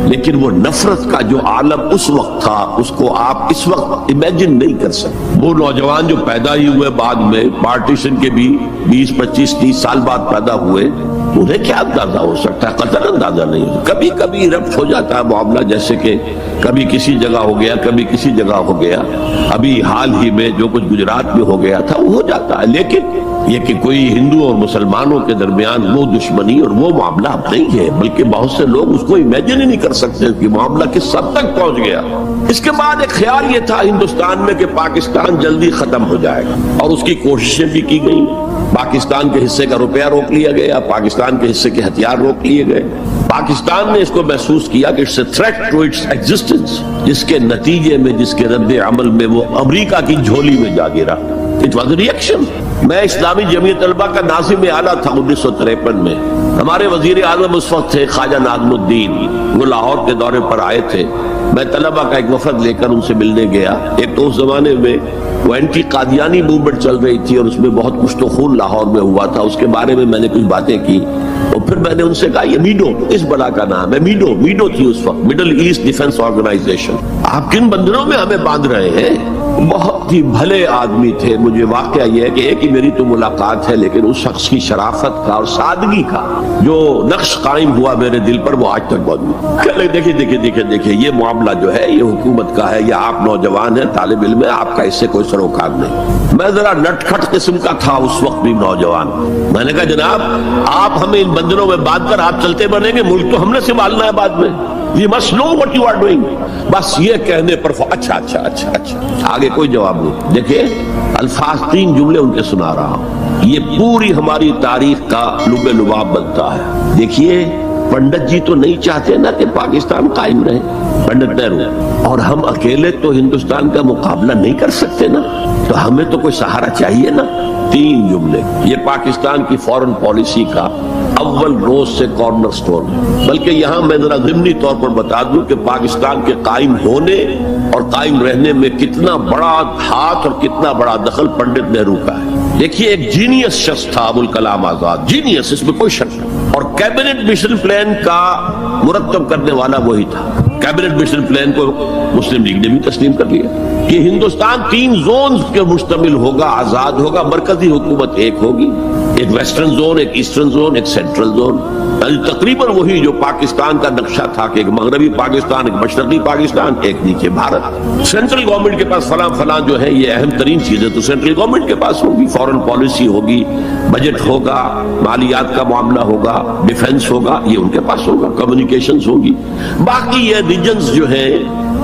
A: لیکن وہ نفرت کا جو عالم اس وقت تھا اس کو آپ اس وقت امیجن نہیں کر سکتے۔ وہ نوجوان جو پیدا ہی ہوئے بعد میں پارٹیشن کے بھی 20 25 30 سال بعد پیدا ہوئے، انہیں کیا اندازہ ہو سکتا ہے؟ قطعاً اندازہ نہیں ہو۔ کبھی کبھی ربط ہو جاتا ہے معاملہ، جیسے کہ کبھی کسی جگہ ہو گیا، کبھی کسی جگہ ہو گیا، ابھی حال ہی میں جو کچھ گجرات میں ہو گیا تھا وہ ہو جاتا ہے، لیکن یہ کہ کوئی ہندو اور مسلمانوں کے درمیان وہ دشمنی اور وہ معاملہ اب نہیں ہے، بلکہ بہت سے لوگ اس کو امیجن ہی نہیں کر سکتے کہ معاملہ کس حد تک پہنچ گیا۔ اس کے بعد ایک خیال یہ تھا ہندوستان میں کہ پاکستان جلدی ختم ہو جائے گا، اور اس کی کوششیں بھی کی گئیں۔ پاکستان کے حصے کا روپیہ روک لیا گیا، پاکستان کے حصے کے ہتھیار روک لیے گئے۔ پاکستان نے اس کو محسوس کیا کہ it's a threat to its existence, جس کے نتیجے میں، جس کے رد عمل میں وہ امریکہ کی جھولی میں جا گرا۔ It was a reaction. میں اسلامی جمعیت طلبہ کا ناظم اعلیٰ تھا 1953 میں۔ ہمارے وزیر اعظم اس وقت تھے خواجہ ناظم الدین، وہ لاہور کے دورے پر آئے تھے۔ میں طلبہ کا ایک وفد لے کر ان سے ملنے گیا۔ ایک تو اس زمانے میں وہ اینٹی قادیانی موومنٹ چل رہی تھی اور اس میں بہت کچھ تو خون لاہور میں ہوا تھا، اس کے بارے میں نے کچھ باتیں کی، اور پھر میں نے ان سے کہا یہ میڈو اس بلا کا نام ہے، میڈو تھی اس وقت، مڈل ایسٹ ڈیفنس آرگنائزیشن، آپ کن بندروں میں ہمیں باندھ رہے ہیں؟ بہت ہی بھلے آدمی تھے۔ مجھے واقعہ یہ ہے کہ ایک ہی میری تو ملاقات ہے، لیکن اس شخص کی شرافت کا اور سادگی کا جو نقش قائم ہوا میرے دل پر وہ آج تک موجود ہے۔ دیکھیے یہ معاملہ جو ہے یہ حکومت کا ہے، یا آپ نوجوان ہیں، طالب علم ہے، آپ کا اس سے کوئی سروکار نہیں۔ میں ذرا نٹ کھٹ قسم کا تھا اس وقت بھی نوجوان۔ میں نے کہا جناب آپ ہمیں ان بندروں میں باندھ کر آپ چلتے بنیں گے، ملک تو ہم نے سنبھالنا ہے بعد میں، You must know what you are doing۔ بس یہ کہنے پر اچھا آگے کوئی جواب نہیں۔ دیکھیں الفاظ 3 جملے ان کے سنا رہا ہوں، یہ پوری ہماری تاریخ کا لب لباب بنتا ہے۔ دیکھیے پنڈت جی تو نہیں چاہتے نا کہ پاکستان قائم رہے، پنڈت نہرو، اور ہم اکیلے تو ہندوستان کا مقابلہ نہیں کر سکتے نا، تو ہمیں تو کوئی سہارا چاہیے نا۔ 3 جملے، یہ پاکستان کی فورن پالیسی کا اول روز سے کارنر سٹون، بلکہ یہاں میں ذرا ضمنی طور پر بتا دوں کہ پاکستان کے قائم ہونے اور قائم رہنے میں کتنا بڑا ہاتھ اور کتنا بڑا دخل پنڈت نہرو کا ہے۔ دیکھیے ایک جینیس شخص تھا ابوالکلام آزاد، جینیس، اس میں کوئی شک نہیں، اور کیبنٹ مشن پلان کا مرتب کرنے والا وہی تھا۔ کیبنٹ مشن پلان کو مسلم لیگ نے بھی تسلیم کر لیا کہ ہندوستان 3 زونز کے مشتمل ہوگا، آزاد ہوگا، مرکزی حکومت ایک ہوگی، ایک ویسٹرن زون، ایک ایسٹرن زون، ایک سینٹرل زون، تقریباً وہی جو پاکستان کا نقشہ تھا کہ ایک مغربی پاکستان، ایک مشرقی پاکستان، ایک نیچے بھارت۔ سینٹرل گورنمنٹ کے پاس فلاں جو ہے یہ اہم ترین چیزیں تو سینٹرل گورنمنٹ کے پاس ہوگی، فورن پالیسی ہوگی، بجٹ ہوگا، مالیات کا معاملہ ہوگا، ڈیفنس ہوگا، یہ ان کے پاس ہوگا، کمیونیکیشنز ہوگی۔ باقی یہ ریجنز جو ہیں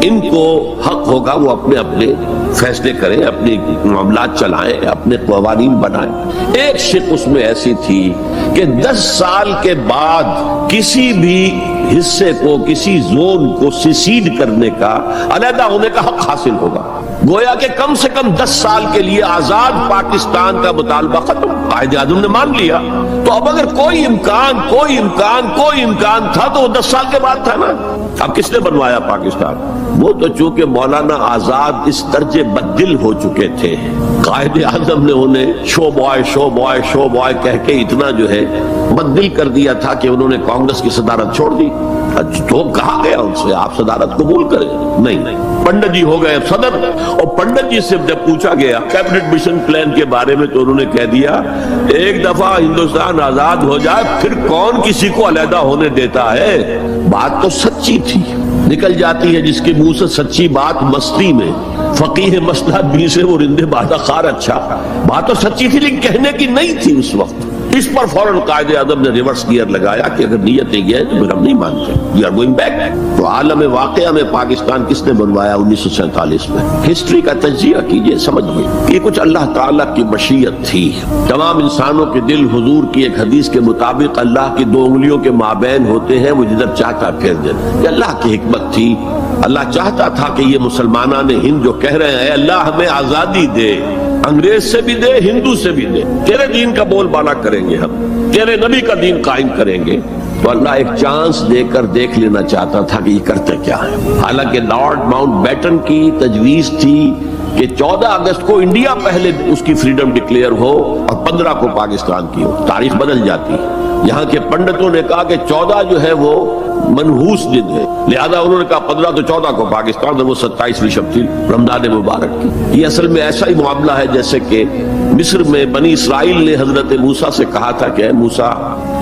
A: ان کو حق ہوگا وہ اپنے فیصلے کریں، اپنے معاملات چلائیں، اپنے قوانین بنائیں۔ ایک شق اس میں ایسی تھی کہ 10 سال کے بعد کسی بھی حصے کو، کسی زون کو سیسیڈ کرنے کا، علیحدہ ہونے کا حق حاصل ہوگا، گویا کہ کم سے کم 10 سال کے لیے آزاد پاکستان کا مطالبہ ختم۔ قائد اعظم نے مان لیا، تو اب اگر کوئی امکان تھا تو وہ 10 سال کے بعد تھا نا۔ اب کس نے بنوایا پاکستان؟ وہ تو چونکہ مولانا آزاد اس درجے بددل ہو چکے تھے، قائد اعظم نے انہیں شو بوائے کہہ کے اتنا جو ہے بددل کر دیا تھا کہ انہوں نے کانگریس کی صدارت چھوڑ دی۔ تو کہا گیا ان سے آپ صدارت قبول کریں، نہیں، پنڈت جی ہو گئے صدر، اور پنڈت جی سے جب پوچھا گیا کیبنٹ مشن پلان کے بارے میں تو انہوں نے کہہ دیا ایک دفعہ ہندوستان آزاد ہو جائے پھر کون کسی کو علیحدہ ہونے دیتا ہے۔ بات تو سچی تھی، نکل جاتی ہے جس کے منہ سے سچی بات مستی میں، فقیہ مسئلہ بھی سے وہ رندے بادہ خار۔ اچھا بات تو سچی تھی لیکن کہنے کی نہیں تھی اس وقت۔ اس پر فوراً قائد اعظم نے ریورس گیئر لگایا کہ اگر نیت یہ ہے تو پھر ہم نہیں مانتے، وی آر گوئنگ بیک۔ تو عالم واقعہ میں پاکستان کس نے بنوایا 1947 میں؟ ہسٹری کا تجزیہ کیجئے، سمجھئے یہ کچھ اللہ تعالیٰ کی مشیت تھی۔ تمام انسانوں کے دل حضور کی ایک حدیث کے مطابق اللہ کی 2 انگلیوں کے مابین ہوتے ہیں، وہ جدھر چاہتا پھیر دے۔ یہ اللہ کی حکمت تھی۔ اللہ چاہتا تھا کہ یہ مسلمانان ہند جو کہہ رہے ہیں اللہ ہمیں آزادی دے، انگریز سے بھی دے، ہندو سے بھی دے، تیرے دین کا بول بالا کریں گے، ہم تیرے نبی کا دین قائم کریں گے، تو اللہ ایک چانس دے کر دیکھ لینا چاہتا تھا کہ یہ کرتے کیا ہے۔ حالانکہ لارڈ ماؤنٹ بیٹن کی تجویز تھی کہ 14 اگست کو انڈیا پہلے اس کی فریڈم ڈکلیئر ہو اور 15 کو پاکستان کی ہو، تاریخ بدل جاتی۔ یہاں کے پنڈتوں نے کہا کہ 14 جو ہے وہ منحوس دن ہے، لہذا انہوں نے کہا 15 تو 14 کو پاکستان، اور وہ 27ویں شب تھی رمضان مبارک کی۔ یہ اصل میں ایسا ہی معاملہ ہے جیسے کہ مصر میں بنی اسرائیل نے حضرت موسیٰ سے کہا تھا کہ اے موسیٰ،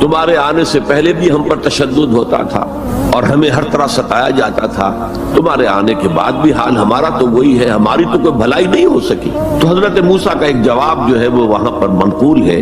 A: تمہارے آنے سے پہلے بھی ہم پر تشدد ہوتا تھا اور ہمیں ہر طرح ستایا جاتا تھا، تمہارے آنے کے بعد بھی حال ہمارا تو وہی ہے، ہماری تو کوئی بھلائی نہیں ہو سکی۔ تو حضرت موسیٰ کا ایک جواب جو ہے وہ وہاں پر منقول ہے،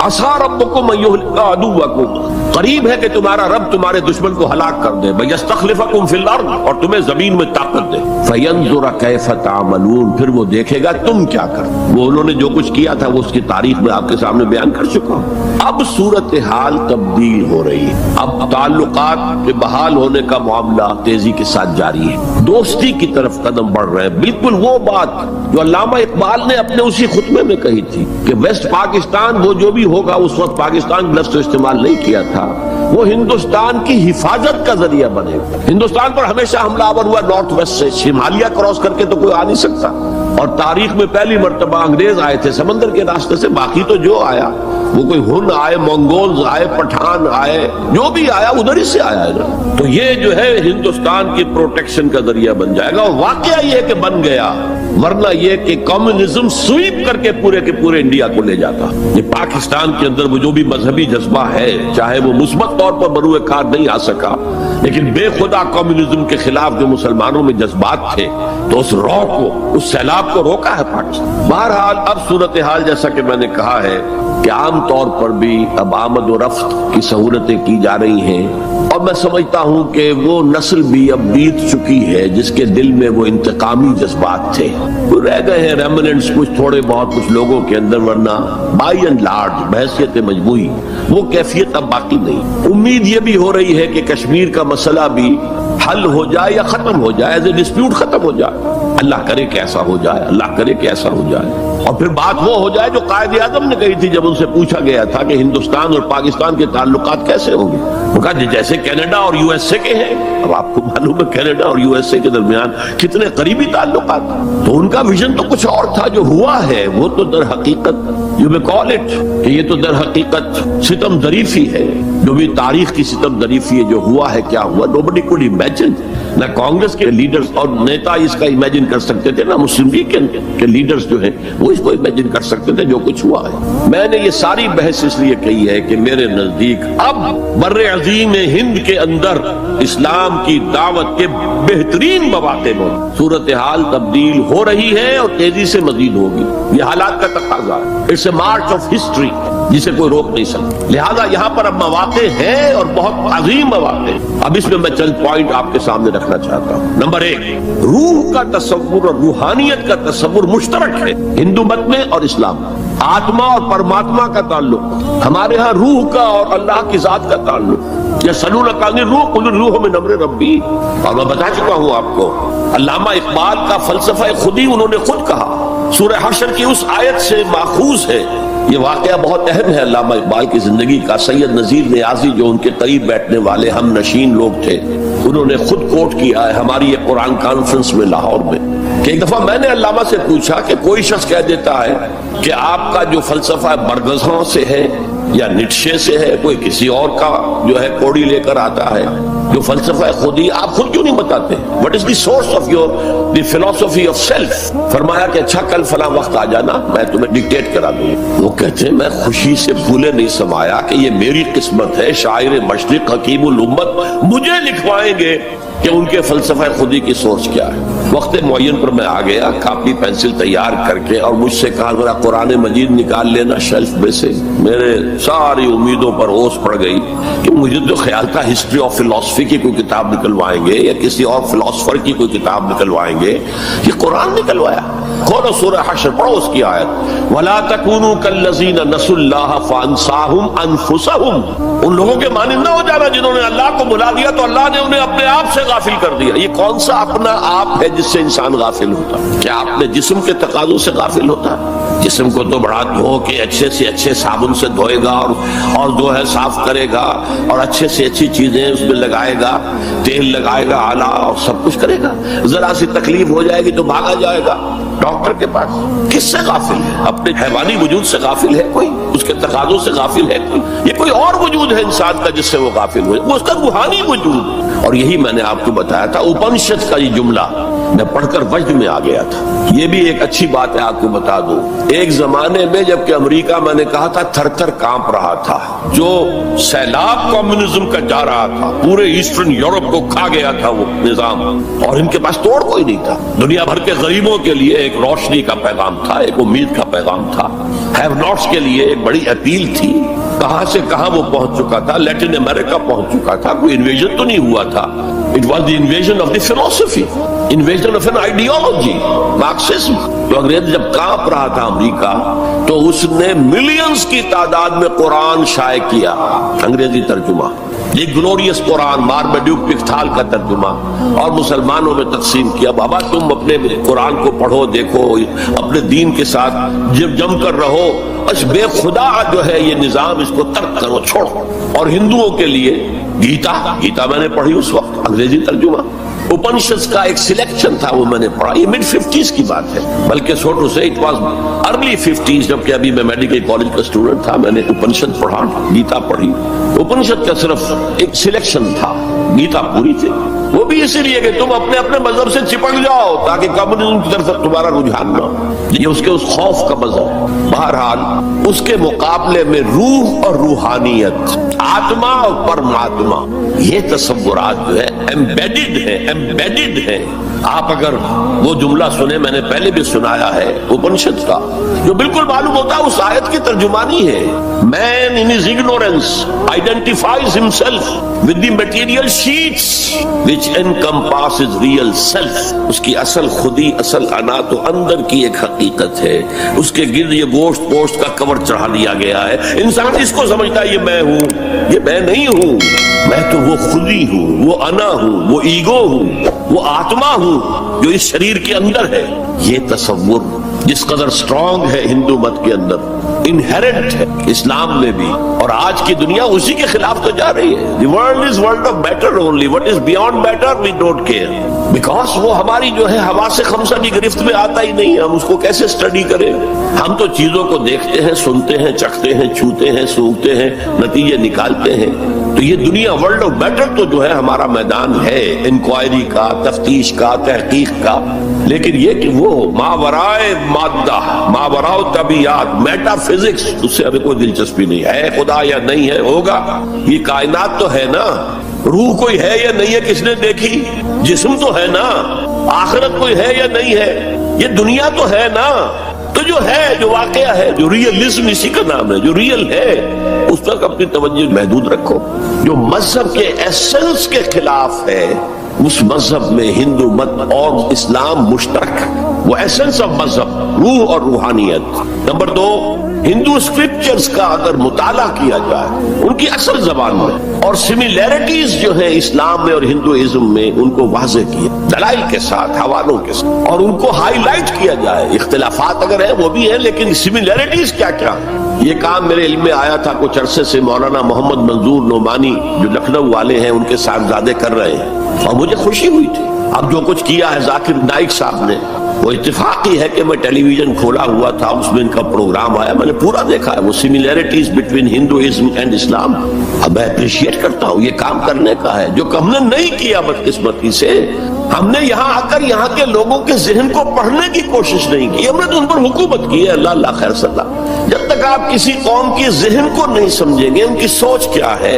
A: عَسَىٰ رَبُّكُمْ أَن يُهْلِكَ عَدُوَّكُمْ، قریب ہے کہ تمہارا رب تمہارے دشمن کو ہلاک کر دے، وَيَسْتَخْلِفَكُمْ فِي الْأَرْضِ، اور تمہیں زمین میں طاقت دے، فَيَنْظُرَ كَيْفَ تَعْمَلُونَ، پھر وہ دیکھے گا تم کیا کر۔ وہ انہوں نے جو کچھ کیا تھا وہ اس کی تاریخ میں آپ کے سامنے بیان کر چکا ہوں۔ اب صورتحال تبدیل ہو رہی ہے، اب تعلقات کے بحال ہونے کا معاملہ تیزی کے ساتھ جاری ہے، دوستی کی طرف قدم بڑھ رہے ہیں۔ بالکل وہ بات جو علامہ اقبال نے اپنے اسی خطبے میں کہی تھی کہ ویسٹ پاکستان وہ جو بھی ہوگا، اس وقت پاکستان لفظ تو استعمال نہیں کیا تھا، وہ ہندوستان کی حفاظت کا ذریعہ بنے گا۔ ہندوستان پر ہمیشہ حملہ آور ہوا نارتھ ویسٹ سے، ہمالیہ کراس کر کے تو کوئی آ نہیں سکتا، اور تاریخ میں پہلی مرتبہ انگریز آئے تھے سمندر کے راستے سے، باقی تو جو آیا وہ کوئی ہن آئے، منگولز آئے، پٹھان آئے، جو بھی آیا ادھر ہی سے آیا ہے نا۔ تو یہ جو ہے ہندوستان کی پروٹیکشن کا ذریعہ بن جائے گا، اور واقعہ یہ کہ بن گیا، ورنہ یہ کہ کمیونزم سویپ کر کے پورے انڈیا کو لے جاتا۔ یہ پاکستان کے اندر وہ جو بھی مذہبی جذبہ ہے، چاہے وہ مثبت طور پر بروئے کار نہیں آ سکا، لیکن بے خدا کمیونزم کے خلاف جو مسلمانوں میں جذبات تھے، تو اس رو کو، اس سیلاب کو روکا ہے پاکستان۔ بہرحال اب صورتحال جیسا کہ میں نے کہا ہے کہ عام طور پر بھی اب آمد و رفت کی سہولتیں کی جا رہی ہیں، اور میں سمجھتا ہوں کہ وہ نسل بھی اب بیت چکی ہے جس کے دل میں وہ انتقامی جذبات تھے، وہ رہ گئے ہیں ریمننٹس کچھ تھوڑے بہت کچھ لوگوں کے اندر، ورنہ بائی اینڈ لارج بحیثیت مجموعی وہ کیفیت اب باقی نہیں۔ امید یہ بھی ہو رہی ہے کہ کشمیر کا مسئلہ بھی حل ہو جائے یا ختم ہو جائے، ایز اے ڈسپیوٹ ختم ہو جائے، اللہ کرے کہ ایسا ہو جائے، اللہ کرے کہ ایسا ہو جائے، اور پھر بات وہ ہو جائے جو قائد اعظم نے کہی تھی جب ان سے پوچھا گیا تھا کہ ہندوستان اور پاکستان کے تعلقات کیسے ہوں گے، وہ کہا جیسے کینیڈا اور یو ایس اے کے ہیں۔ اب آپ کو معلوم ہے کینیڈا اور یو ایس اے کے درمیان کتنے قریبی تعلقات، تو ان کا ویژن تو کچھ اور تھا، جو ہوا ہے وہ تو در حقیقت یو میں کال اٹ کہ یہ تو در حقیقت ستم ظریفی ہے، جو بھی تاریخ کی ستم ظریفی ہے، جو ہوا ہے کیا ہوا، nobody could imagine۔ نہ کانگریس کے لیڈرز اور نیتا اس کا امیجن کر سکتے تھے، نہ مسلم لیگ کے لیڈرز جو ہیں وہ اس کو امیجن کر سکتے تھے جو کچھ ہوا ہے۔ میں نے یہ ساری بحث اس لیے کہی ہے کہ میرے نزدیک اب بر عظیم ہند کے اندر اسلام کی دعوت کے بہترین مواقع میں صورتحال تبدیل ہو رہی ہے اور تیزی سے مزید ہوگی، یہ حالات کا تقاضا ہے، it's a march of history جسے کوئی روک نہیں سکتا۔ لہذا یہاں پر اب مواقع ہیں اور بہت عظیم مواقع ہیں۔ اب اس میں میں چند پوائنٹ آپ کے سامنے رکھنا چاہتا ہوں۔ نمبر 1، روح کا تصور اور روحانیت کا تصور مشترک ہے ہندو مت میں اور اسلام میں۔ آتما اور پرماتما کا تعلق، ہمارے ہاں روح کا اور اللہ کی ذات کا تعلق، یا سلونک عن الروح قل الروح من امر ربی، اور میں بتا چکا ہوں آپ کو علامہ اقبال کا فلسفہ خودی انہوں نے خود کہا، سورہ حشر کی اس آیت سے ماخوذ ہے۔ یہ واقعہ بہت اہم ہے علامہ اقبال کی زندگی کا۔ سید نذیر نیازی جو ان کے قریب بیٹھنے والے ہم نشین لوگ تھے، انہوں نے خود کوٹ کیا ہے ہماری ایک قرآن کانفرنس میں لاہور میں، کہ ایک دفعہ میں نے علامہ سے پوچھا کہ کوئی شخص کہہ دیتا ہے کہ آپ کا جو فلسفہ برگزوں سے ہے یا نیٹشے سے ہے، کوئی کسی اور کا جو ہے کوڑی لے کر آتا ہے، جو فلسفہ خودی آپ خود کیوں نہیں بتاتے؟ What is the source of your the فلسفی آف سیلف؟ فرمایا کہ اچھا کل فلاں وقت آ جانا، میں تمہیں ڈکٹیٹ کرا دوں۔ وہ کہتے ہیں میں خوشی سے پھولے نہیں سمایا کہ یہ میری قسمت ہے، شاعر مشرق حکیم الامت مجھے لکھوائیں گے کہ ان کے فلسفہ خودی کی سوچ کیا ہے۔ وقت معین پر میں آ گیا، کاپی پینسل تیار کر کے، اور مجھ سے کہا میرا قرآن مجید نکال لینا شیلف میں سے۔ میرے ساری امیدوں پر اوس پڑ گئی کہ مجھے تو خیال تھا ہسٹری آف فلسفی کی کوئی کتاب نکلوائیں گے یا کسی اور فلسفر کی کوئی کتاب نکلوائیں گے، یہ قرآن نکلوایا۔ کھولو سورہ حشر، پڑھو اس کی آیت، وَلَا تَكُونُوا كَالَّذِينَ نَسُوا اللَّهَ فَأَنسَاهُمْ أَنفُسَهُمْ۔ ان لوگوں کے مانند نہ ہو جانا جنہوں نے اللہ کو بلا دیا تو اللہ نے انہیں اپنے آپ سے غافل کر دیا۔ یہ کون سا اپنا آپ ہے جس سے انسان غافل ہوتا؟ کیا اپنے جسم کے تقاضوں سے غافل ہوتا؟ جسم کو تو بڑا دھو کے اچھے سے اچھے صابن سے دھوئے گا اور جو ہے صاف کرے گا، اور اچھے سے اچھی چیزیں اس میں لگائے گا، تیل لگائے گا اعلیٰ، اور سب کچھ کرے گا۔ ذرا سی تکلیف ہو جائے گی تو بھاگا جائے گا ڈاکٹر کے پاس۔ کس سے غافل ہے؟ اپنے حیوانی وجود سے غافل ہے کوئی؟ اس کے تقاضوں سے غافل ہے کوئی؟ یہ کوئی اور وجود ہے انسان کا جس سے وہ غافل ہوئے، وہ اس کا روحانی وجود۔ اور یہی میں نے آپ کو بتایا تھا، اپنشد کا یہ جملہ میں پڑھ کر وجد میں آ گیا تھا۔ یہ بھی ایک اچھی بات ہے، آپ کو بتا دوں، ایک زمانے میں جب کہ امریکہ میں نے کہا تھا تھر تھر کانپ رہا تھا، جو سیلاب کمیونزم کا جا رہا تھا، پورے ایسٹرن یورپ کو کھا گیا تھا وہ نظام، اور ان کے پاس توڑ کوئی نہیں تھا۔ دنیا بھر کے غریبوں کے لیے ایک روشنی کا پیغام تھا، ایک امید کا پیغام تھا، ہیو ناٹس کے لیے ایک بڑی اپیل تھی۔ کہاں سے کہاں وہ پہنچ چکا تھا، لیٹن امریکہ پہنچ چکا تھا، کوئی انویژن تو نہیں ہوا تھا۔ It was the invasion of the philosophy, invasion of an ideology, Marxism۔ تو انگریز جب کانپ رہا تھا امریکہ تو اس نے ملینز کی تعداد میں قرآن شائع کیا، انگریزی ترجمہ، یہ گلوریس قرآن، مارمیڈیوک پکتھال کا ترجمہ، اور مسلمانوں میں تقسیم کیا۔ بابا تم اپنے قرآن کو پڑھو، دیکھو، اپنے دین کے ساتھ جم کر رہو، اس بے خدا جو ہے یہ نظام، اس کو ترک کرو، چھوڑو۔ اور ہندوؤں کے لیے گیتا میں نے پڑھی اس وقت، انگریزی ترجمہ۔ اپنشد کا ایک سلیکشن تھا، وہ میں نے پڑھا، یہ mid-50s کی بات ہے، بلکہ سوٹو سے اٹ واز ارلی 50s، جبکہ ابھی میں میڈیکل کالج کا اسٹوڈنٹ تھا، میں نے اپنشد پڑھا، گیتا پڑھی۔ اپنشد کا صرف ایک سلیکشن تھا، گیتا پوری تھی۔ وہ بھی اسی لیے کہ تم اپنے اپنے مذہب سے چپک جاؤ تاکہ کمیونزم کی طرف تمہارا رجحان نہ ہو۔ یہ اس کے اس خوف کا مذہب ہے۔ بہرحال اس کے مقابلے میں روح اور روحانیت، آتما اور پرماتما، یہ تصورات جو ہے ایمبیڈڈ ہے۔ آپ اگر وہ جملہ سنیں، میں نے پہلے بھی سنایا ہے اپنشد کا، جو بالکل معلوم ہوتا ہے اس آیت کی ترجمانی ہے، Man in his ignorance identifies himself with the material sheets which encompasses real self۔ اس کی اصل خودی، اصل انا تو اندر کی ایک حقیقت ہے، اس کے گرد یہ گوشت پوشت کا کور چڑھا دیا گیا ہے۔ انسان اس کو سمجھتا ہے یہ میں ہوں، یہ میں نہیں ہوں، میں تو وہ خودی ہوں، وہ انا ہوں، وہ ایگو ہوں، وہ آتما ہوں جو اس شریر کے اندر ہے۔ یہ تصور جس قدر اسٹرانگ ہے ہندو مت کے اندر، انہیرنٹ ہے اسلام میں بھی، اور آج کی دنیا اسی کے خلاف تو جا رہی ہے۔ The world is world of better only, what is beyond better we don't care، because وہ ہماری جو ہے حواس خمسہ کی گرفت میں آتا ہی نہیں، ہم اس کو کیسے سٹڈی کریں؟ ہم تو چیزوں کو دیکھتے ہیں، سنتے ہیں، چکھتے ہیں، چھوتے ہیں، سونگتے ہیں، نتیجے نکالتے ہیں۔ تو یہ دنیا ورلڈ آف بیٹر تو جو ہے ہمارا میدان ہے انکوائری کا، تفتیش کا، تحقیق کا، لیکن یہ کہ وہ ماورائے مادہ، ماورائے طبیعت، میٹا فزکس، اس سے ہمیں کوئی دلچسپی نہیں ہے، خدا یا نہیں ہے، ہوگا۔ یہ کائنات تو ہے نا، روح کوئی ہے یا نہیں ہے کس نے دیکھی؟ جسم تو ہے نا، آخرت کوئی ہے یا نہیں ہے؟ یہ دنیا تو ہے نا۔ تو جو ہے، جو واقعہ ہے، جو ریئلزم اسی کا نام ہے، جو ریئل ہے، اس تک اپنی توجہ محدود رکھو۔ جو مذہب کے ایسنس کے خلاف ہے، اس مذہب میں ہندو مت اور اسلام مشترک، وہ ایسنس آف مذہب، روح اور روحانیت۔ نمبر 2، ہندو اسکرپچرز کا اگر مطالعہ کیا جائے ان کی اصل زبان میں، اور سملیرٹیز جو ہیں اسلام میں اور ہندوازم میں، ان کو واضح کیا دلائل کے ساتھ، حوالوں کے ساتھ، اور ان کو ہائی لائٹ کیا جائے۔ اختلافات اگر ہیں وہ بھی ہیں، لیکن سملیرٹیز کیا کیا ہیں۔ یہ کام میرے علم میں آیا تھا کچھ عرصے سے، مولانا محمد منظور نعمانی جو لکھنؤ والے ہیں، ان کے صاحبزادے کر رہے ہیں، اور مجھے خوشی ہوئی تھی۔ اب جو کچھ کیا ہے ذاکر نائک صاحب نے، وہ اتفاقی ہے کہ میں ٹیلی ویژن کھولا ہوا تھا، اس میں ان کا پروگرام آیا، میں نے پورا دیکھا ہے، وہ سملیرٹیز بٹوین ہندوازم اینڈ اسلام۔ اب میں اپریشیٹ کرتا ہوں، یہ کام کرنے کا ہے، جو ہم نے نہیں کیا بدقسمتی سے، ہم نے یہاں آ کر یہاں کے لوگوں کے ذہن کو پڑھنے کی کوشش نہیں کی، ہم نے تو ان پر حکومت کی ہے۔ اللہ خیر صلی اللہ۔ جب تک آپ کسی قوم کے ذہن کو نہیں سمجھیں گے، ان کی سوچ کیا ہے،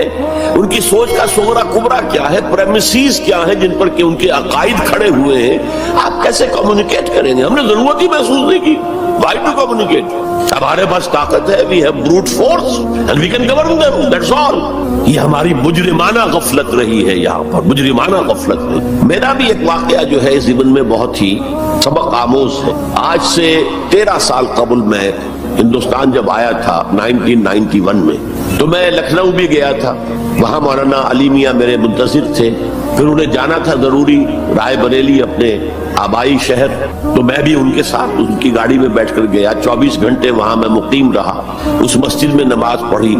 A: ان کی سوچ کا صغرا کبرا کیا ہے، پریمیسز کیا ہے جن پر کہ ان کے عقائد کھڑے ہوئے ہیں، آپ کیسے کمیونیکیٹ کریں گے؟ ہم نے ضرورت ہی محسوس نہیں کی۔ Why to communicate؟ ہمارے پاس طاقت ہے، we have brute force and we can govern them, that's all۔ یہ ہماری مجرمانہ غفلت رہی ہے، یہاں پر مجرمانہ غفلت رہی۔ میرا بھی ایک واقعہ جو ہے اس زمن میں بہت ہی سبق آموز ہے۔ آج سے 13 سال قبل میں ہندوستان جب آیا تھا 1991 میں، تو میں لکھنؤ بھی گیا تھا، وہاں مولانا علی میاں میرے منتظر تھے، پھر انہیں جانا تھا ضروری رائے بریلی اپنے آبائی شہر، تو میں بھی ان کے ساتھ ان کی گاڑی میں بیٹھ کر گیا۔ 24 گھنٹے وہاں میں مقیم رہا، اس مسجد میں نماز پڑھی،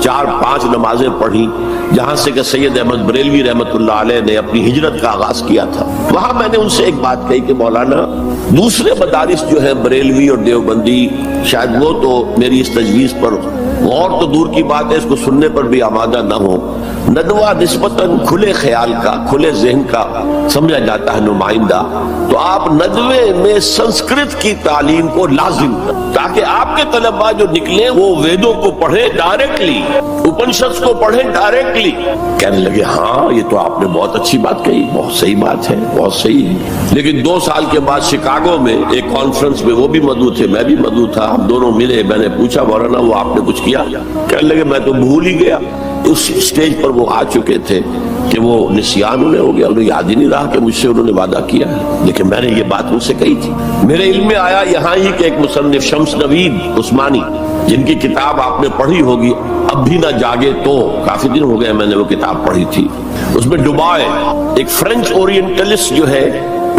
A: 4-5 نمازیں پڑھی جہاں سے کہ سید احمد بریلوی رحمۃ اللہ علیہ نے اپنی ہجرت کا آغاز کیا تھا۔ وہاں میں نے ان سے ایک بات کہی کہ مولانا دوسرے مدارس جو ہیں بریلوی اور دیوبندی، شاید وہ تو میری اس تجویز پر غور تو دور کی بات ہے، اس کو سننے پر بھی آمادہ نہ ہو۔ ندوہ نسبتاً کھلے خیال کا، کھلے ذہن کا سمجھا جاتا ہے نمائندہ، تو آپ ندوے میں سنسکرت کی تعلیم کو لازم کریں تاکہ آپ کے طلباء جو نکلیں وہ ویدوں کو پڑھیں ڈائریکٹلی، اپنشد کو پڑھیں ڈائریکٹلی۔ کہنے لگے ہاں یہ تو آپ نے بہت اچھی بات کہی، بہت صحیح بات ہے، بہت صحیح ہے۔ لیکن 2 سال کے بعد شکاگو میں ایک کانفرنس میں وہ بھی مدعو تھے، میں بھی مدعو تھا، ہم دونوں ملے، میں نے پوچھا مولانا وہ آپ نے کچھ کیا؟ کہنے لگے میں تو بھول ہی گیا۔ اس سٹیج پر وہ آ چکے تھے کہ وہ نسیان انہیں ہو گیا، انہیں یاد ہی نہیں رہا کہ مجھ سے انہوں نے وعدہ کیا ہے، لیکن میں نے یہ بات ان سے کہی تھی۔ میرے علم میں آیا یہاں ہی کہ ایک مصنف شمس نوید عثمانی، جن کی کتاب آپ نے پڑھی ہوگی اب بھی نہ جاگے تو، کافی دن ہو گئے میں نے وہ کتاب پڑھی تھی، اس میں ڈوبائے ایک فرینچ اورینٹلسٹ جو ہے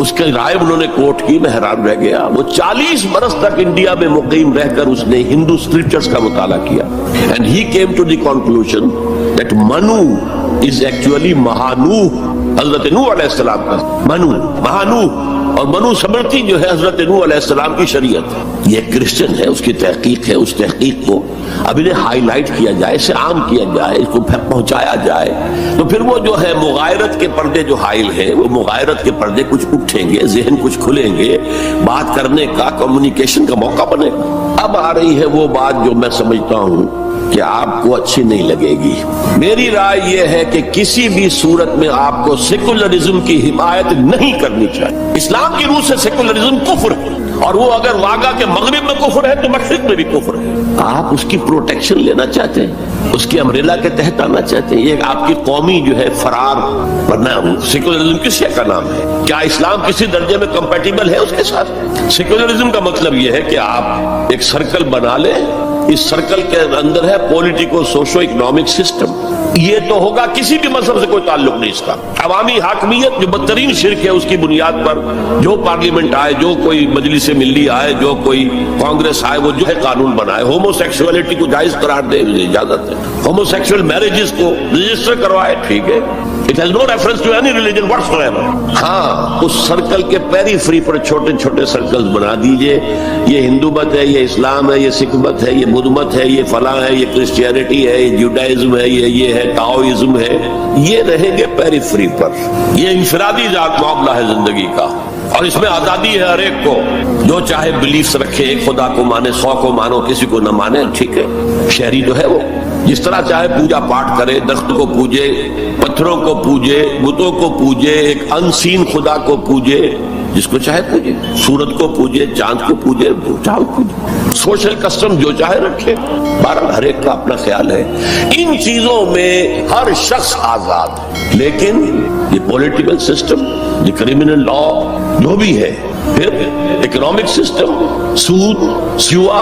A: اس کی رائے انہوں نے کوٹ کی، میں حیران رہ گیا۔ وہ 40 برس تک انڈیا میں مقیم رہ کر اس نے ہندو اسکرپچرز کا مطالعہ کیا، and he came to the conclusion that Manu is actually مہانوح، حضرت نوح علیہ السلام کا منو، مہانوح، اور منو سمرتی جو ہے حضرت نوح علیہ السلام کی شریعت۔ یہ کرسچن ہے، اس کی تحقیق ہے، اس تحقیق کو اب انہیں ہائی لائٹ کیا جائے، اسے عام کیا جائے، اس کو پہنچایا جائے، تو پھر وہ جو ہے مغایرت کے پردے جو حائل ہیں، وہ مغایرت کے پردے کچھ اٹھیں گے، ذہن کچھ کھلیں گے، بات کرنے کا، کمیونیکیشن کا موقع بنے گا۔ اب آ رہی ہے وہ بات جو میں سمجھتا ہوں کہ آپ کو اچھی نہیں لگے گی۔ میری رائے یہ ہے کہ کسی بھی صورت میں آپ کو سیکولرزم کی حمایت نہیں کرنی چاہیے۔ اسلام کی روح سے سیکولرزم کفر ہے، اور وہ اگر واقعہ کے مغرب میں کفر ہے تو مشرق میں بھی کفر ہے۔ آپ اس کی پروٹیکشن لینا چاہتے ہیں، اس کی امبریلا کے تحت آنا چاہتے ہیں، یہ آپ کی قومی جو ہے فرار، ورنہ سیکولرزم کس کا نام ہے؟ کیا اسلام کسی درجے میں کمپیٹیبل ہے اس کے ساتھ؟ سیکولرزم کا مطلب یہ ہے کہ آپ ایک سرکل بنا لیں، اس سرکل کے اندر ہے پولیٹیکو سوشو اکنامک سسٹم، یہ تو ہوگا، کسی بھی مذہب سے کوئی تعلق نہیں اس کا۔ عوامی حاکمیت جو بدترین شرک ہے، اس کی بنیاد پر جو پارلیمنٹ آئے، جو کوئی مجلس ملی آئے، جو کوئی کانگریس آئے، وہ جو ہے قانون بنائے، ہومو سیکسولیٹی کو جائز قرار دے، اجازت ہے، ہومو سیکسول میرجز کو رجسٹر کروائے، ٹھیک ہے، it has no reference to any religion whatsoever۔ ہاں اس سرکل کے پیری فری پر چھوٹے چھوٹے سرکلز بنا دیجئے، یہ ہندو مت ہے، یہ اسلام ہے، یہ سکھ مت ہے، یہ بدھ مت ہے، یہ فلاں ہے، یہ کرسچینٹی ہے، یہ جوڈائزم ہے، یہ ہے، تاؤزم ہے، یہ رہیں گے پیری فری پر۔ یہ انفرادی ذات معاملہ ہے زندگی کا، اور اس میں آزادی ہے ہر ایک کو، جو چاہے بلیفز رکھے، ایک خدا کو مانے، 100 کو مانو، کسی کو نہ مانے، ٹھیک ہے، شہری تو ہے وہ، جس طرح چاہے پوجا پاٹ کرے، درخت کو پوجے، پتھروں کو پوجے، بتوں کو پوجے، ایک انسین خدا کو پوجے، جس کو چاہے پوجے، سورت کو پوجے، چاند کو پوجے، جو چاہے پوجے، سوشل کسٹم جو چاہے رکھے، بہرحال ہر ایک کا اپنا خیال ہے۔ ان چیزوں میں ہر شخص آزاد ہے، لیکن یہ پولیٹیکل سسٹم، یہ کرمنل لا جو بھی ہے، پھر اکنامک سسٹم، سود، سیوا،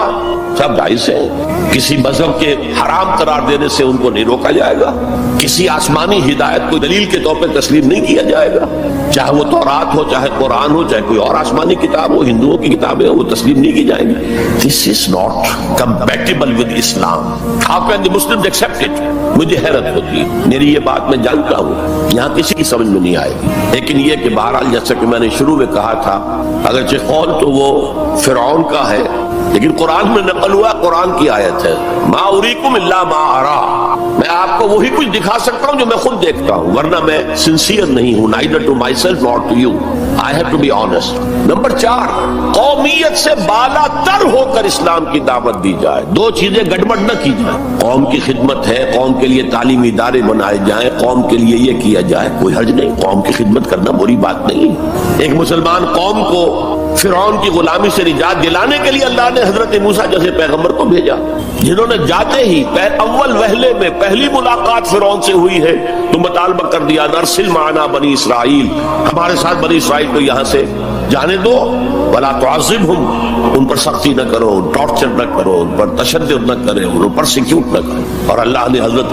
A: سب جائز ہے۔ کسی مذہب کے حرام قرار دینے سے ان کو نہیں روکا جائے گا، کسی آسمانی ہدایت کو دلیل کے طور پہ تسلیم نہیں کیا جائے گا، چاہے وہ تورات ہو، چاہے قرآن ہو، چاہے کوئی اور آسمانی کتاب ہو، ہندوؤں کی کتابیں ہو، وہ تسلیم نہیں کی جائیں گی۔ This is not compatible with Islam. How can the Muslims accept it? مجھے حیرت ہوتی ہے، میری یہ بات میں جانتا ہوں یہاں کسی کی سمجھ میں نہیں آئے گی، لیکن یہ کہ بہرحال جیسا کہ میں نے شروع میں کہا تھا، اگرچہ قول تو وہ فرعون کا ہے، لیکن قرآن میں نقل ہوا، قرآن کی آیت ہے، ما اریکم الا ما ارا، میں آپ کو وہی کچھ دکھا سکتا ہوں جو میں خود دیکھتا ہوں، ورنہ میں سنسیئر نہیں ہوں، neither to myself nor to you. I have to be honest. Number 4، قومیت سے بالا تر ہو کر اسلام کی دعوت دی جائے، دو چیزیں گڑبڑ نہ کی جائیں۔ قوم کی خدمت ہے، قوم کے لیے تعلیمی ادارے بنائے جائیں، قوم کے لیے یہ کیا جائے، کوئی حرج نہیں، قوم کی خدمت کرنا بری بات نہیں ہے۔ ایک مسلمان قوم کو فرعون کی غلامی سے نجات دلانے کے لیے اللہ نے حضرت موسیٰ جیسے پیغمبر کو بھیجا، جنہوں نے جاتے ہی اول وہلے میں پہلی ملاقات فرعون سے ہوئی ہے تو مطالبہ کر دیا، نرسل معنا بنی اسرائیل، ہمارے ساتھ بنی اسرائیل کو یہاں سے جانے دو، ولا تعذبہم، ان پر سختی نہ کرو، ٹارچر نہ کرو، ان پر تشدد نہ کرے، ان پر پرسیکیوٹ نہ کرو۔ اور اللہ نے حضرت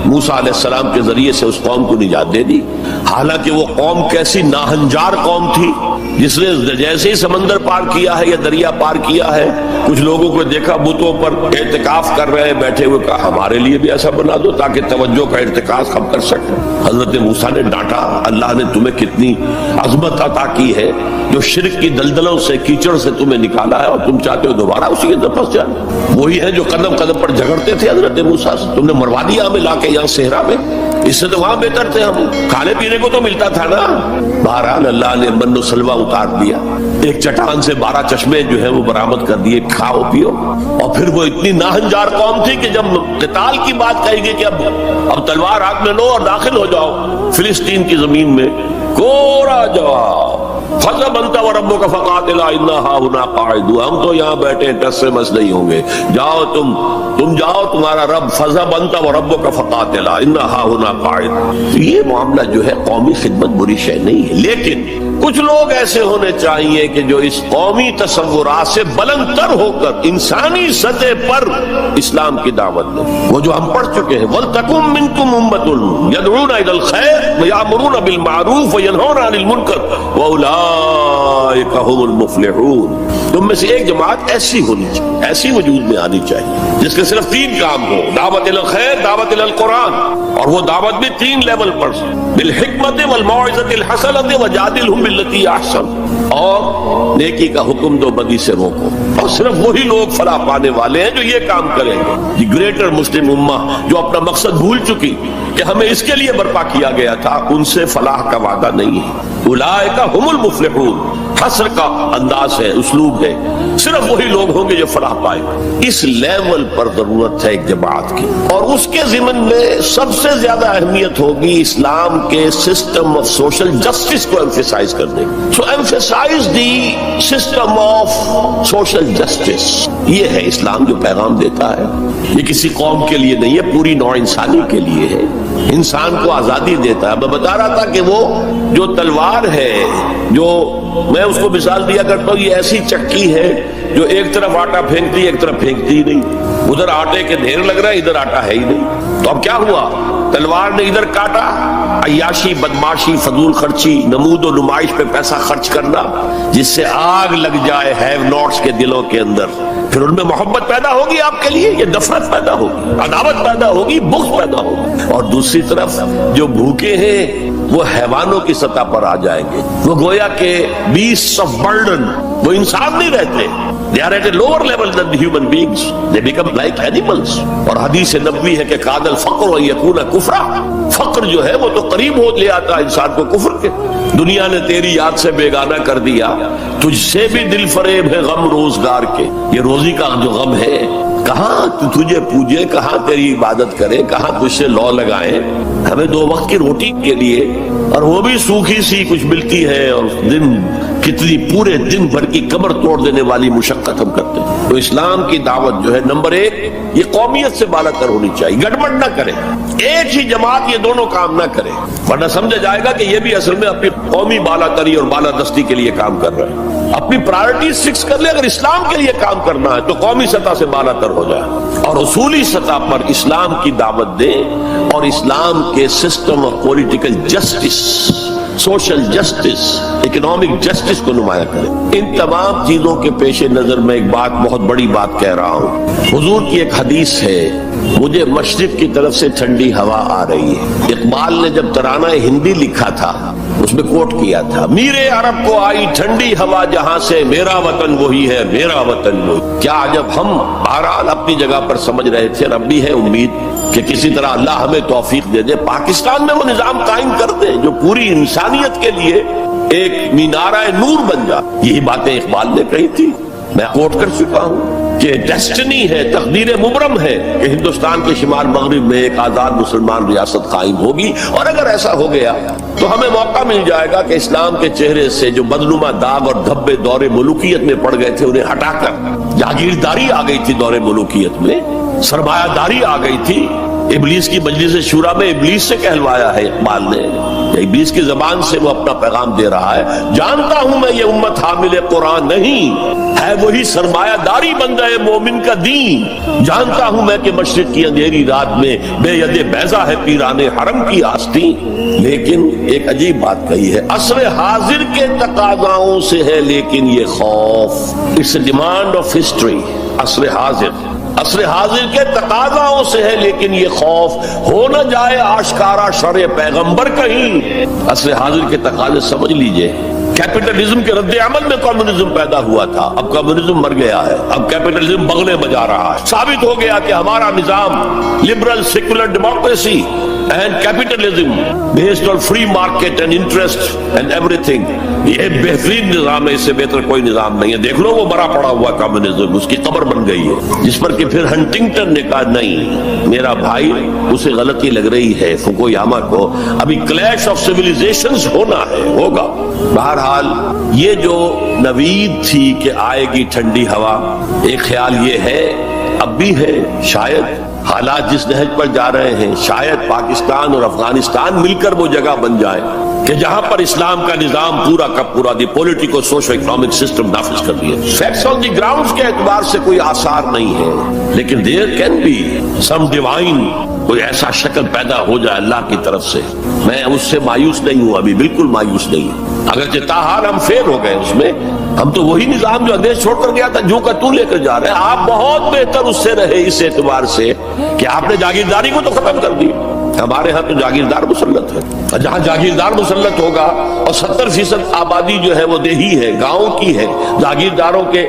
A: موسیٰ علیہ السلام کے ذریعے سے اس قوم کو نجات دے دی۔ حالانکہ وہ قوم کیسی ناہنجار قوم تھی، جس نے جیسے ہی سمندر پار کیا ہے یا دریا پار کیا ہے، کچھ لوگوں کو دیکھا بتوں پر اعتکاف کر رہے بیٹھے ہوئے، کہا ہمارے لیے بھی ایسا بنا دو تاکہ توجہ کا ارتکاز ہم کر سکیں۔ حضرت موسیٰ نے ڈانٹا، اللہ نے تمہیں کتنی عظمت عطا کی ہے، جو شرک کی دلدلوں سے، کیچڑ سے تمہیں نکالا ہے، اور تم چاہتے ہو دوبارہ اسی کے اندر پھنس جانا۔ وہی ہے جو قدم قدم پر جھگڑتے تھے حضرت موسیٰ سے، تم نے مروا دیا ہمیں لا کے یہاں صحرا میں، اس سے تو وہاں بہتر تھے، ہم کھانے پینے کو تو ملتا تھا نا۔ بہرحال اللہ نے من و سلوہ اتار دیا، ایک چٹان سے 12 چشمے جو ہیں وہ برآمد کر دیے، کھاؤ پیو۔ اور پھر وہ اتنی ناہنجار قوم تھی کہ جب قتال کی بات کہی گئی کہ اب تلوار ہاتھ میں لو اور داخل ہو جاؤ فلسطین کی زمین میں، کوڑا جواب، فَذْهَبْ أَنْتَ وَرَبُّكَ فَقَاتِلَا إِنَّا هَاهُنَا قَاعِدُونَ، ہم تو یہاں بیٹھے ٹس سے مس نہیں ہوں گے، جاؤ تم جاؤ، تمہارا رب، فَذْهَبْ أَنْتَ وَرَبُّكَ فَقَاتِلَا إِنَّا هَاهُنَا قَاعِدُونَ۔ یہ معاملہ جو ہے قومی خدمت بری شے نہیں ہے، لیکن کچھ لوگ ایسے ہونے چاہیے کہ جو اس قومی تصورات سے بلند تر ہو کر انسانی سطح پر اسلام کی دعوت دیں، وہ جو ہم پڑھ چکے ہیں، وَلْتَكُن مِّنكُمْ أُمَّةٌ يَدْعُونَ إِلَى الْخَيْرِ وَيَأْمُرُونَ بِالْمَعْرُوفِ وَيَنْهَوْنَ عَنِ الْمُنكَرِ وَأُولَٰئِكَ هُمُ الْمُفْلِحُونَ۔ تم میں سے ایک جماعت ایسی ہونی چاہیے، ایسی وجود میں آنی چاہیے جس کے صرف 3 کام ہو، دعوت الی الخیر، دعوت الی القرآن، اور وہ دعوت بھی 3 لیول پر، بالحکمت والموعظۃ الحسنۃ وجادلھم باللتی احسن، اور نیکی کا حکم دو، بدی سے روکو۔ اور صرف وہی لوگ فلاح پانے والے ہیں جو یہ کام کریں گے۔ دی گریٹر مسلم امہ جو اپنا مقصد بھول چکی کہ ہمیں اس کے لیے برپا کیا گیا تھا، ان سے فلاح کا وعدہ نہیں ہے۔ اولئک ھم المفلحون، حسر کا انداز ہے، اسلوب ہے، صرف وہی لوگ ہوں گے جو فلاح پائیں گے۔ اس لیول پر ضرورت ہے ایک جماعت کی، اور اس کے ضمن میں سب سے زیادہ اہمیت ہوگی اسلام کے سسٹم آف سوشل جسٹس کو ایمفیسائز کرنے کی۔ So emphasize the system of social justice, یہ ہے اسلام جو پیغام دیتا ہے۔ یہ کسی قوم کے لیے نہیں ہے، پوری نوع انسانی کے لیے ہے، انسان کو آزادی دیتا ہے۔ میں بتا رہا تھا کہ وہ جو تلوار ہے، جو میں اس کو مثال دیا کرتا ہوں، یہ ایسی چکی ہے جو ایک طرف آٹا پھینکتی ایک طرف پھینکتی ہی نہیں، ادھر آٹے کے ڈھیر لگ رہا ہے، ادھر آٹا ہے ہی نہیں۔ تو اب کیا ہوا؟ تلوار نے ادھر کاٹا، عیاشی، بدماشی، فضول خرچی، نمود و نمائش پہ پیسہ خرچ کرنا، جس سے آگ لگ جائے ہیو ناٹس کے دلوں کے اندر، پھر ان میں محبت پیدا ہوگی آپ کے لیے، یہ نفرت پیدا ہوگی، عداوت پیدا ہوگی، بغض پیدا ہوگی۔ اور دوسری طرف جو بھوکے ہیں وہ حیوانوں کی سطح پر آ جائیں گے، وہ گویا کہ beasts of burden، وہ انسان نہیں رہتے، they are at a lower level than the human beings, they become like animals۔ اور حدیث نبوی ہے کہ قاد الفقر ان یکون کفرا، فقر جو ہے وہ تو قریب ہو لے آتا ہے انسان کو کفر کے۔ دنیا نے تیری یاد سے بیگانہ کر دیا، تجھ سے بھی دل فریب ہے غم روزگار کے، یہ روزی کا جو غم ہے، کہاں تجھے پوجے، کہاں تیری عبادت کرے، کہاں تجھ سے لو لگائے۔ ہمیں 2 وقت کی روٹی کے لیے، اور وہ بھی سوکھی سی کچھ ملتی ہے، اور دن کتنی پورے دن بھر کی کمر توڑ دینے والی مشقت ہم کرتے ہیں۔ تو اسلام کی دعوت جو ہے، نمبر 1 یہ قومیت سے بالا تر ہونی چاہیے، گڑبڑ نہ کرے، ایک ہی جماعت یہ دونوں کام نہ کرے، ورنہ سمجھا جائے گا کہ یہ بھی اصل میں اپنی قومی بالا تری اور بالا دستی کے لیے کام کر رہے ہیں۔ اپنی پرائرٹیز فکس کر لے، اگر اسلام کے لیے کام کرنا ہے تو قومی سطح سے بالا تر ہو جائے، اور اصولی سطح پر اسلام کی دعوت دیں، اور اسلام کے system of political justice, social justice, economic justice کو نمایاں کریں۔ ان تمام چیزوں کے پیش نظر میں ایک بات، بہت بڑی بات کہہ رہا ہوں۔ حضور کی ایک حدیث ہے، مجھے مشرق کی طرف سے ٹھنڈی ہوا آ رہی ہے۔ اقبال نے جب ترانہ ہندی لکھا تھا، وہ اس میں کوٹ کیا تھا، میرے عرب کو آئی ٹھنڈی ہوا جہاں سے، میرا وطن وہی ہے، میرا وطن وہی۔ کیا جب ہم بہرحال اپنی جگہ پر سمجھ رہے تھے، اور اب بھی ہے امید کہ کسی طرح اللہ ہمیں توفیق دے دے، پاکستان میں وہ نظام قائم کر دے جو پوری انسانیت کے لیے ایک مینارہ نور بن جائے۔ یہی باتیں اقبال نے کہی تھی، میں کوٹ کر چکا ہوں کہ ڈیسٹنی ہے، تقدیر مبرم ہے کہ ہندوستان کے شمال مغرب میں ایک آزاد مسلمان ریاست قائم ہوگی، اور اگر ایسا ہو گیا تو ہمیں موقع مل جائے گا کہ اسلام کے چہرے سے جو بدنما داغ اور دھبے دور ملوکیت میں پڑ گئے تھے انہیں ہٹا کر جاگیرداری آ گئی تھی، دور ملوکیت میں سرمایہ داری آ گئی تھی۔ ابلیس کی مجلس شورا میں ابلیس سے کہلوایا ہے اقبال نے، ابلیس کی زبان سے وہ اپنا پیغام دے رہا ہے، جانتا ہوں میں یہ امت حامل قرآن نہیں ہے، وہی سرمایہ داری بندہ مومن کا دین، جانتا ہوں میں کہ مشرق کی اندھیری رات میں بے ید بیضا ہے پیران حرم کی آستین۔ لیکن ایک عجیب بات کہی ہے، عصر حاضر کے تقاضاؤں سے ہے لیکن یہ خوف، it's a demand of history. عصر حاضر کے تقاضاؤں سے ہے لیکن یہ خوف، ہو نہ جائے آشکارا شرع پیغمبر کہیں۔ عصر حاضر کے تقاضے سمجھ لیجئے، کیپٹلزم کے رد عمل میں کمیونزم پیدا ہوا تھا، اب کمیونزم مر گیا ہے، اب کیپٹلزم بغلے بجا رہا ہے۔ ثابت ہو گیا کہ ہمارا نظام liberal secular democracy and capitalism based on free market and interest and every thing, یہ بہترین نظام ہے، اس سے بہتر کوئی نظام نہیں ہے۔ دیکھ لو وہ مرا پڑا ہوا کمیونزم، اس کی قبر بن گئی ہے، جس پر کہ پھر ہنٹنگٹن نے کہا نہیں میرا بھائی اسے غلطی لگ رہی ہے، فوکویاما کو ابھی کلیش آف سیویلائزیشنز ہونا ہے، ہوگا۔ بہرحال یہ جو نوید تھی کہ آئے گی ٹھنڈی ہوا، ایک خیال یہ ہے اب بھی ہے، شاید حالات جس نہج پر جا رہے ہیں شاید پاکستان اور افغانستان مل کر وہ جگہ بن جائے کہ جہاں پر اسلام کا نظام پورا کا پورا دی پولیٹیکو سوشو اکنامک سسٹم نافذ کر دیا۔ فیکٹس آن دی گراؤنڈز کے اعتبار سے کوئی آثار نہیں ہے، لیکن there can be some divine, کوئی ایسا شکل پیدا ہو جائے اللہ کی طرف سے۔ میں اس سے مایوس نہیں ہوں، ابھی بالکل مایوس نہیں ہوں، اگرچہ تاحال ہم فیل ہو گئے اس میں، ہم تو وہی نظام جو اندیش چھوڑ کر گیا تھا جو کا تو لے کر جا رہے ہیں۔ آپ بہت بہتر اس سے رہے اس اعتبار سے کہ آپ نے جاگیرداری کو تو ختم کر دی۔ ہمارے ہاں تو جاگیردار مسلط ہے، جہاں جاگیردار مسلط ہوگا اور 70% آبادی جو ہے وہ دیہی ہے، گاؤں کی ہے، جاگیرداروں کے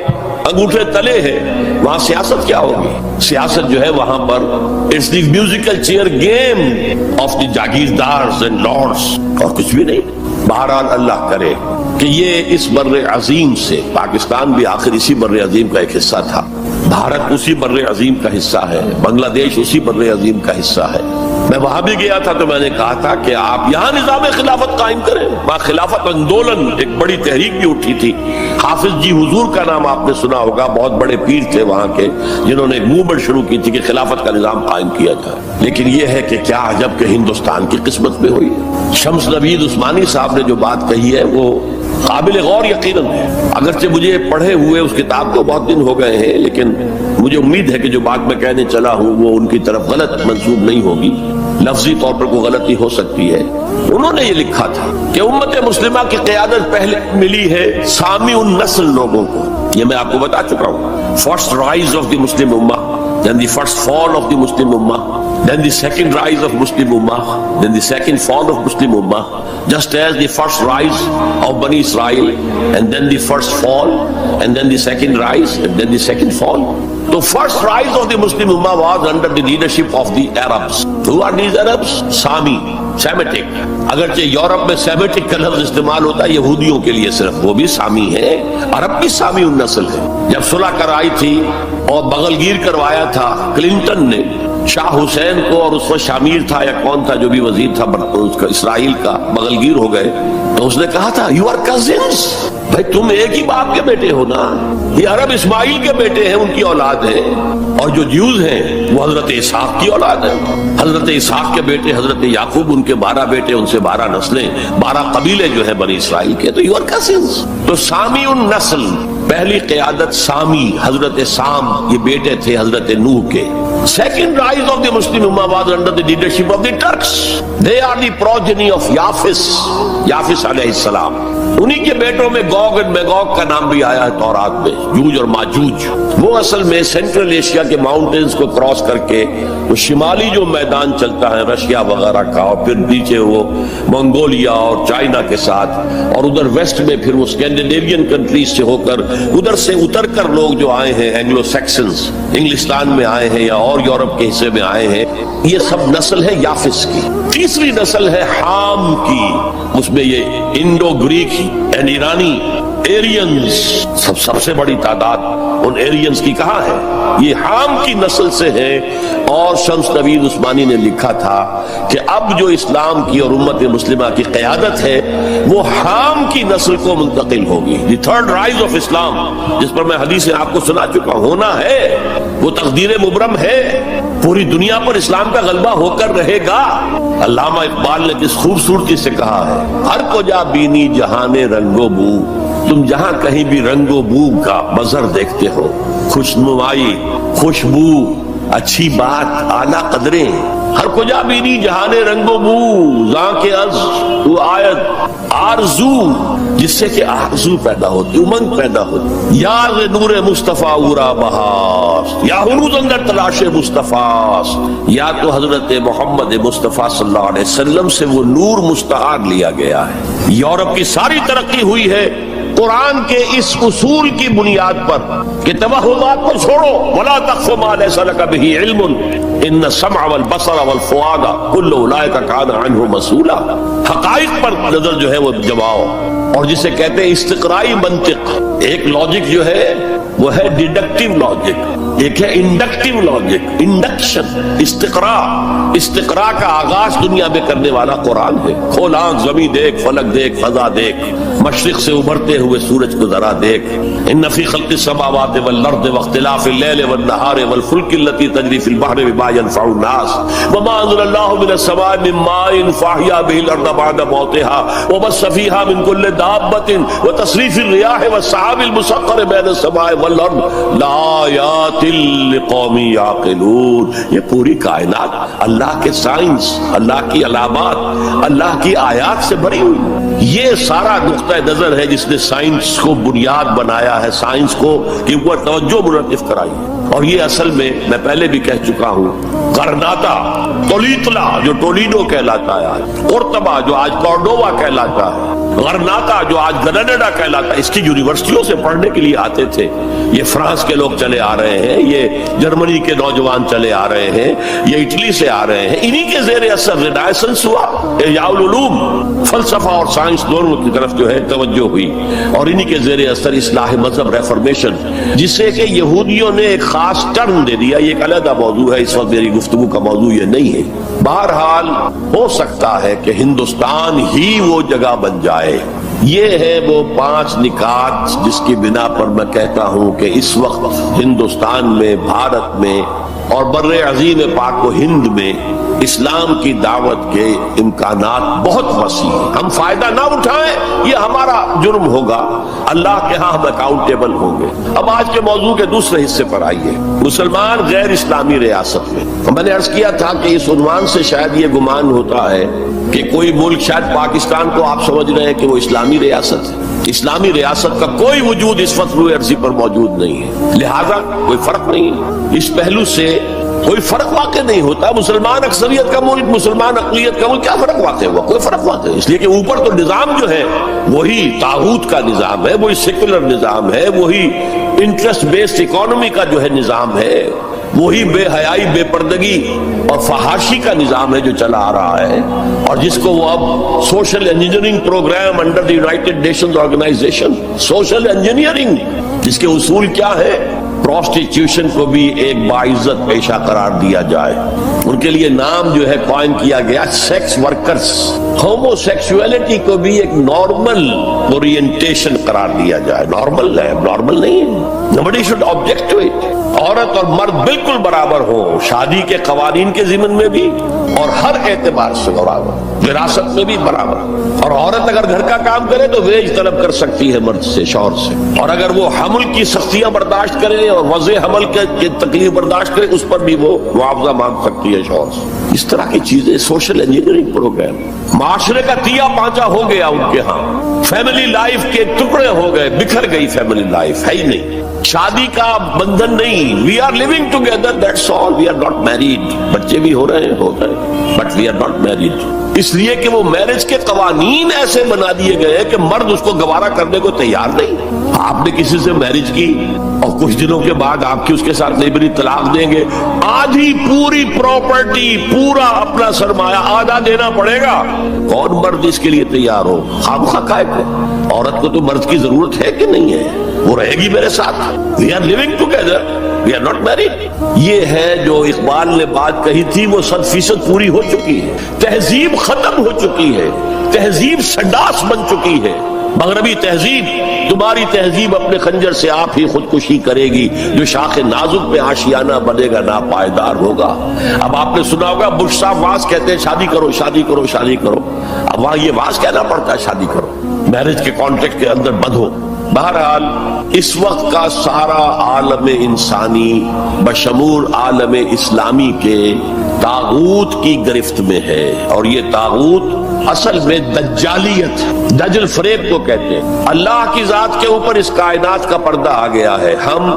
A: انگوٹھے تلے ہے، وہاں سیاست کیا ہوگی؟ سیاست جو ہے وہاں پر it's the musical chair game of the جاگیردارز اینڈ لارڈز، اور کچھ بھی نہیں۔ بہرحال اللہ کرے کہ یہ اس بر عظیم سے، پاکستان بھی آخر اسی بر عظیم کا ایک حصہ تھا، بھارت اسی بر عظیم کا حصہ ہے، بنگلہ دیش اسی بر عظیم کا حصہ ہے۔ میں وہاں بھی گیا تھا تو میں نے کہا تھا کہ آپ یہاں نظام خلافت قائم کریں۔ وہاں خلافت اندولن ایک بڑی تحریک بھی اٹھی تھی، حافظ جی حضور کا نام آپ نے سنا ہوگا، بہت بڑے پیر تھے وہاں کے جنہوں نے ایک موومنٹ شروع کی تھی کہ خلافت کا نظام قائم کیا جائے۔ لیکن یہ ہے کہ کیا عجب کہ ہندوستان کی قسمت میں ہوئی ہے۔ شمس نوید عثمانی صاحب نے جو بات کہی ہے وہ قابل غور یقیناً ہے، اگرچہ مجھے پڑھے ہوئے اس کتاب کو بہت دن ہو گئے ہیں، لیکن مجھے امید ہے کہ جو بات میں کہنے چلا ہوں وہ ان کی طرف غلط منسوب نہیں ہوگی، لفظی طور پر کوئی غلطی ہو سکتی ہے۔ انہوں نے یہ لکھا تھا کہ امت مسلمہ کی قیادت پہلے ملی ہے سامی النسل لوگوں کو، یہ میں آپ کو بتا چکا ہوں، فرسٹ رائز آف دی مسلم امہ، then the first fall of the Muslim Ummah, then the second rise of Muslim Ummah, then the second fall of Muslim Ummah, just as the first rise of Bani Israel, and then the first fall, and then the second rise, and then the second fall. The first rise of the Muslim Ummah was under the leadership of the Arabs. Who are these Arabs? Sami, Semitic. اگرچہ Europe میں Semitic کا لفظ استعمال ہوتا ہے یہودیوں کے لیے صرف، وہ بھی سامی ہے، عرب بھی سامی النسل ہے۔ جب صلح کرائی تھی اور بغل گیر کروایا تھا کلنٹن نے شاہ حسین کو، اور اس وقت شامیر تھا یا کون تھا جو بھی وزیر تھا اسرائیل کا، بغل گیر ہو گئے، تو اس نے کہا تھا یو آر کزنس، بھائی تم ایک ہی باپ کے بیٹے ہو نا، یہ عرب اسماعیل کے بیٹے ہیں، ان کی اولاد ہے، اور جو جیوز ہیں وہ حضرت اسحاق کی اولاد ہے، حضرت اسحاق کے بیٹے حضرت یعقوب، ان کے 12 بیٹے، ان سے 12 نسلیں، 12 قبیلے جو ہیں بنی اسرائیل کے، تو یو آر کزنس۔ تو سامی النسل، پہلی قیادت سامی، حضرت سام، یہ بیٹے تھے حضرت نوح کے۔ Second rise of the Muslim Ummah was under the leadership of the Turks. They are the progeny of Yafis علیہ السلام۔ انہی کے بیٹوں میں گوگ اور میگوگ کا نام بھی آیا ہے تورات میں، جوج اور ماجوج۔ وہ اصل میں سینٹرل ایشیا کے ماؤنٹینز کو کراس کر کے وہ شمالی جو میدان چلتا ہے رشیا وغیرہ کا، اور پھر نیچے وہ منگولیا اور چائنا کے ساتھ، اور ادھر ویسٹ میں پھر وہ اسکینڈینیوین کنٹریز سے ہو کر ادھر سے اتر کر لوگ جو آئے ہیں اینگلو سیکسنز، انگلستان میں آئے ہیں یا اور یورپ کے حصے میں آئے ہیں، یہ سب نسل ہے یافس کی۔ تیسری نسل ہے حام کی، اس میں یہ انڈو گریک اینڈ ایرانی ایرینز، سب سے بڑی تعداد ان ایرینز کی کہاں ہے؟ یہ حام کی نسل سے ہے۔ اور شمس نوید عثمانی نے لکھا تھا کہ اب جو اسلام کی اور امت مسلمہ کی قیادت ہے وہ حام کی نسل کو منتقل ہوگی۔ دی تھرڈ رائز آف اسلام، جس پر میں حدیثیں آپ کو سنا چکا ہوں، ہونا ہے، وہ تقدیر مبرم ہے، پوری دنیا پر اسلام کا غلبہ ہو کر رہے گا۔ علامہ اقبال نے کس خوبصورتی سے کہا ہے، ہر کو جا بینی جہان رنگ و بو، تم جہاں کہیں بھی رنگ و بو کا منظر دیکھتے ہو، خوشنمائی، خوشبو، اچھی بات، اعلیٰ قدریں، ہر کجا بینی جہان رنگ و بو، زاں کے از وہ آیت آرزو، جس سے کہ آرزو پیدا ہوتی، امنگ پیدا ہوتی، یار نور مصطفیٰ اورا بہاس، یا ہنوز اندر تلاش مصطفیٰ، یا تو حضرت محمد مصطفیٰ صلی اللہ علیہ وسلم سے وہ نور مستعار لیا گیا ہے۔ یورپ کی ساری ترقی ہوئی ہے قرآن کے اس اصول کی بنیاد پر کہ توہمات کو چھوڑو، ولا تقف ما لیس لک بہ علم ان السمع والبصر والفؤاد کل اولئک کان عنہ مسئولا، حقائق پر نظر جو ہے وہ جماؤ، اور جسے کہتے ہیں استقرائی منطق۔ ایک لاجک جو ہے وہ ہے ڈیڈکٹیو لاجک، ایک ہے انڈکٹیو لاجک، انڈکشن، استقراء کا آغاز دنیا میں کرنے والا قرآن ہے۔ کھول آنکھ، زمین دیکھ، فلک دیکھ، فضا دیکھ، مشرق سے ابھرتے ہوئے سورج کو ذرا دیکھ، ان فی خلق السماوات والارض واختلاف اللیل والنہار والفلک التي تجری فی البحر بما ينفع الناس وما انزل اللہ من السماء من ماء فاحیا به الارض بعد موتها وبث فیہا من کل دابۃ وتصریف الرياح والسحاب المسخر بین السماء والارض لآیات لقوم یعقلون۔ یہ پوری کائنات اللہ کے سائنس، اللہ کی علامات، اللہ کی آیات سے بھری ہوئی۔ یہ سارا نقطہ نظر ہے جس نے سائنس کو بنیاد بنایا ہے، سائنس کو کہ وہ توجہ منعطف کرائی، اور یہ اصل میں پہلے بھی کہہ چکا ہوں، غرناطہ، تولیتلا جو ٹولیڈو کہلاتا ہے، قرطبہ جو آج کورڈوبا کہلاتا ہے، غرناطہ جو آج گرناڈا کہلاتا ہے، اس کی یونیورسٹیوں سے پڑھنے کے لیے آتے تھے۔ یہ فرانس کے لوگ چلے آ رہے ہیں، یہ جرمنی کے نوجوان چلے آ رہے ہیں، یہ اٹلی سے آ رہے ہیں، انہی کے زیر اثر رینائسنس ہوا، احیاء العلوم، فلسفہ اور سائنس دونوں کی طرف جو ہے توجہ ہوئی، اور انہی کے زیر اثر اصلاح مذہب، ریفارمیشن، جسے کہ یہودیوں نے ایک خاص ٹرم دے دیا۔ یہ ایک علیحدہ موضوع ہے، اس وقت میری گفتگو کا موضوع یہ نہیں ہے۔ بہرحال ہو سکتا ہے کہ ہندوستان ہی وہ جگہ بن جائے۔ یہ ہے وہ 5 نکات جس کی بنا پر میں کہتا ہوں کہ اس وقت ہندوستان میں، بھارت میں اور بر عظیم پاک و ہند میں اسلام کی دعوت کے امکانات بہت وسیع ہیں۔ ہم فائدہ نہ اٹھائیں یہ ہمارا جرم ہوگا، اللہ کے ہاں ہم اکاؤنٹیبل ہوں گے۔ اب آج کے موضوع کے دوسرے حصے پر آئیے، مسلمان غیر اسلامی ریاست میں۔ میں نے عرض کیا تھا کہ اس عنوان سے شاید یہ گمان ہوتا ہے کہ کوئی ملک، شاید پاکستان کو آپ سمجھ رہے ہیں کہ وہ اسلامی ریاست ہے۔ اسلامی ریاست کا کوئی وجود اس وقت روئے ارضی پر موجود نہیں ہے، لہذا کوئی فرق نہیں ہے۔ اس پہلو سے کوئی فرق واقع نہیں ہوتا۔ مسلمان اکثریت کا ملک، مسلمان اقلیت کا ملک، کیا فرق واقع ہوا؟ کوئی فرق واقع ہے، اس لیے کہ اوپر تو نظام جو ہے وہی طاغوت کا نظام ہے، وہی سیکولر نظام ہے، وہی انٹرسٹ بیسڈ اکانومی کا جو ہے نظام ہے، وہی بے حیائی، بے پردگی اور فحاشی کا نظام ہے جو چلا آ رہا ہے، اور جس کو وہ اب social engineering programme under the United Nations organisation, social engineering, جس کے اصول کیا ہے؟ پروسٹیٹیوشن کو بھی ایک باعزت پیشہ قرار دیا جائے۔ ان کے لیے نام جو ہے کوائن کیا گیا سیکس ورکرز۔ ہومو سیکسولیٹی کو بھی ایک نارمل اورینٹیشن قرار دیا جائے۔ نارمل ہے، نارمل نہیں ہے۔ Nobody should object to it۔ عورت اور مرد بالکل برابر ہوں، شادی کے قوانین کے ضمن میں بھی اور ہر کے اعتبار سے برابر, وراثت میں بھی برابر. اور عورت اگر گھر کا کام کرے تو ویج طلب کر سکتی ہے مرد سے, شوہر سے. اور اگر وہ حمل کی سختیاں برداشت کرے اور وضع حمل کی تکلیف برداشت کرے اس پر بھی وہ معاوضہ مانگ سکتی ہے شوہر سے. اس طرح کی چیزیں سوشل انجینئرنگ پروگرام. معاشرے کا تیا پانچا ہو گیا ان کے ہاں, فیملی لائف کے ٹکڑے ہو گئے, بکھر گئی فیملی لائف, ہے ہی نہیں. شادی کا بندھن نہیں. We are living together, that's all. We are not married. بچے بھی ہو رہے ہیں but we are not married. اس لیے کہ وہ میرج کے قوانین ایسے بنا دیے گئے کہ مرد اس کو گوارا کرنے کو تیار نہیں. آپ نے کسی سے میرج کی اور کچھ دنوں کے بعد آپ کی اس کے ساتھ لیبری طلاق دیں گے, آدھی پوری پراپرٹی, پورا اپنا سرمایہ آدھا دینا پڑے گا. کون مرد اس کے لیے تیار ہو؟ خامخواہ کائے کو. عورت کو تو مرد کی ضرورت ہے کہ نہیں ہے؟ وہ رہے گی میرے ساتھ. We are living together, we are not married. یہ ہے جو اقبال نے بات کہی تھی, وہ 100% پوری ہو چکی ہے. تہذیب ختم ہو چکی ہے, تہذیب سنڈاس بن چکی ہے. مغربی تہذیب, تمہاری تہذیب اپنے خنجر سے آپ ہی خودکشی کرے گی. جو شاخ نازک پہ آشیانہ بنے گا ناپائیدار ہوگا. اب آپ نے سنا ہوگا بش صاحب واز کہتے ہیں شادی کرو شادی کرو شادی کرو. اب وہاں یہ واز کہنا پڑتا ہے شادی کرو, میرج کے کانٹیکٹ کے اندر بندھو. بہرحال اس وقت کا سارا عالم انسانی بشمول عالم اسلامی کے طاغوت کی گرفت میں ہے. اور یہ طاغوت اصل میں دجالیت, دجل فریب کو کہتے ہیں. اللہ کی ذات کے اوپر اس کائنات کا پردہ آ گیا ہے. ہم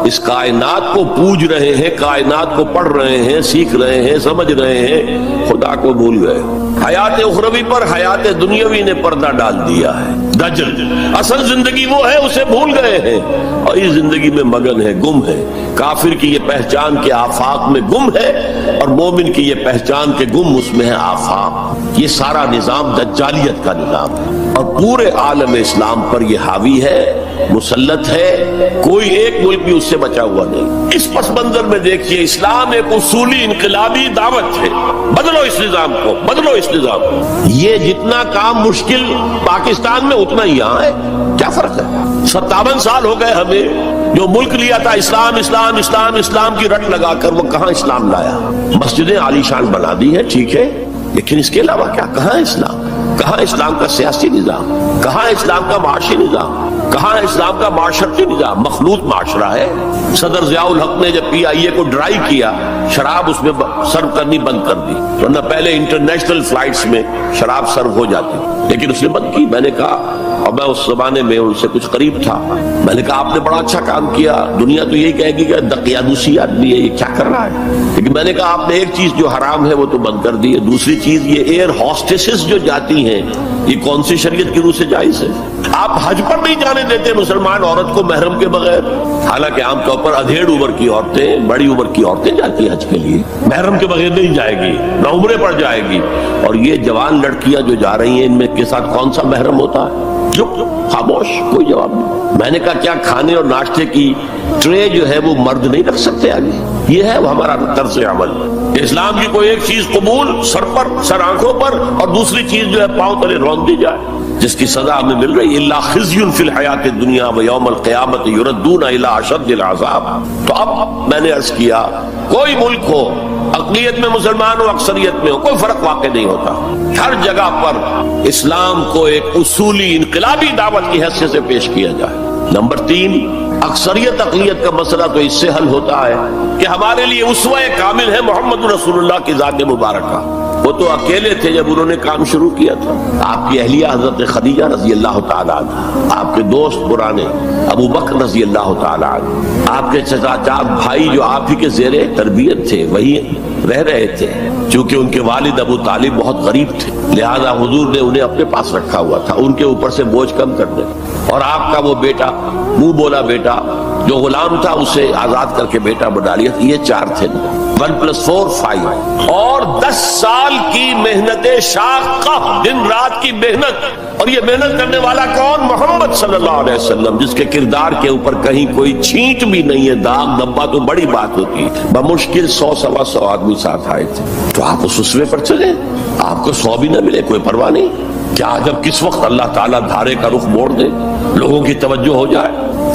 A: اس کائنات کو پوج رہے ہیں, کائنات کو پڑھ رہے ہیں, سیکھ رہے ہیں, سمجھ رہے ہیں, خدا کو بھول گئے. حیات اخروی پر حیات دنیاوی نے پردہ ڈال دیا ہے. دجل اصل زندگی وہ ہے, اسے بھول گئے ہیں اور اس زندگی میں مگن ہے, گم ہے. کافر کی یہ پہچان کے آفاق میں گم ہے اور مومن کی یہ پہچان کے گم اس میں ہے آفاق. یہ سارا نظام دجالیت کا نظام ہے اور پورے عالم اسلام پر یہ حاوی ہے, مسلط ہے. کوئی ایک ملک بھی اس سے بچا ہوا نہیں. اس پس منظر میں دیکھیے, اسلام ایک اصولی انقلابی دعوت ہے. بدلو اس نظام کو, بدلو اس نظام کو. یہ جتنا کام مشکل پاکستان میں اتنا ہی یہاں ہے. کیا فرق ہے؟ 57 سال ہو گئے ہمیں. جو ملک لیا تھا اسلام اسلام اسلام اسلام کی رٹ لگا کر, وہ کہاں اسلام لایا؟ مسجدیں عالی شان بنا دی ہے, ٹھیک ہے, لیکن اس کے علاوہ کیا؟ کہاں اسلام؟ کہاں اسلام کا سیاسی نظام؟ کہاں اسلام کا معاشی نظام؟ کہاں اسلام کا معاشرتی نظام؟ مخلوط معاشرہ ہے. صدر ضیاء الحق نے جب PIA کو ڈرائی کیا, شراب اس میں سرو کرنی بند کر دی, ورنہ پہلے انٹرنیشنل فلائٹس میں شراب سرو ہو جاتی, لیکن اس نے بند کی. میں نے کہا, اور میں اس زمانے میں ان سے کچھ قریب تھا, میں نے کہا آپ نے بڑا اچھا کام کیا. دنیا تو یہی کہے گی کہ دقیانوسی آدمی ہے, یہ کیا کر رہا ہے. لیکن میں نے کہا آپ نے ایک چیز جو حرام ہے وہ تو بند کر دی ہے. دوسری چیز, یہ ایئر ہاسٹسز جو جاتی ہیں, یہ کون سی شریعت کی روح سے جائز ہے؟ آپ حج پر نہیں جانے دیتے مسلمان عورت کو محرم کے بغیر. حالانکہ عام طور پر ادھیڑ عمر کی عورتیں, بڑی عمر کی عورتیں جاتی ہیں حج کے لیے, محرم کے بغیر نہیں جائے گی, نہ عمرے پر جائے گی. اور یہ جوان لڑکیاں جو جا رہی ہیں, ان میں کے ساتھ کون سا محرم ہوتا ہے؟ خاموش, کوئی جواب نہیں. میں نے کہا کیا کھانے اور ناشتے کی ٹرے جو ہے وہ مرد نہیں رکھ سکتے آگے؟ یہ ہے وہ ہمارا طرز عمل. اسلام کی کوئی ایک چیز قبول, سر پر, سر آنکھوں پر, اور دوسری چیز جو ہے پاؤں تلے رون دی جائے, جس کی سزا ہمیں مل رہی ہے. الا خزي في الحیات الدنیا ویوم القیامت یردون الی اشد العذاب. تو اب میں نے عرض کیا, کوئی ملک ہو, اقلیت میں مسلمان ہو, اکثریت میں ہو, کوئی فرق واقع نہیں ہوتا. ہر جگہ پر اسلام کو ایک اصولی انقلابی دعوت کی حیثیت سے پیش کیا جائے. نمبر 3, اکثریت اقلیت کا مسئلہ تو اس سے حل ہوتا ہے کہ ہمارے لیے اسوہ کامل ہے محمد رسول اللہ کی ذات مبارکہ. وہ تو اکیلے تھے جب انہوں نے کام شروع کیا تھا. آپ کی اہلیہ حضرت خدیجہ رضی اللہ تعالیٰ عنہ, آپ کے دوست پرانے ابو بکر رضی اللہ تعالیٰ عنہ, آپ کے چچا بھائی جو آپ ہی کے زیر تربیت تھے وہی رہ رہے تھے. چونکہ ان کے والد ابو طالب بہت غریب تھے, لہذا حضور نے انہیں اپنے پاس رکھا ہوا تھا, ان کے اوپر سے بوجھ کم کرنے. اور آپ کا وہ بیٹا, منہ بولا بیٹا جو غلام تھا, اسے آزاد کر کے بیٹا بنا لیا. یہ 4 تھے, 1+4 5. اور 10 سال کی محنت شاقہ, دن رات کی محنت. اور یہ محنت کرنے والا کون؟ محمد صلی اللہ علیہ وسلم, جس کے کردار کے اوپر کہیں کوئی چھینٹ بھی نہیں ہے, داغ دبا تو بڑی بات ہوتی ہے. بمشکل 100-125 آدمی ساتھ آئے تھے. تو آپ اس اسوے پر چلے, آپ کو 100 بھی نہ ملے, کوئی پرواہ نہیں. کیا جب کس وقت اللہ تعالیٰ دھارے کا رخ موڑ دے, لوگوں کی توجہ ہو جائے.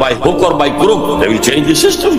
A: by hook or by crook, they will change the system.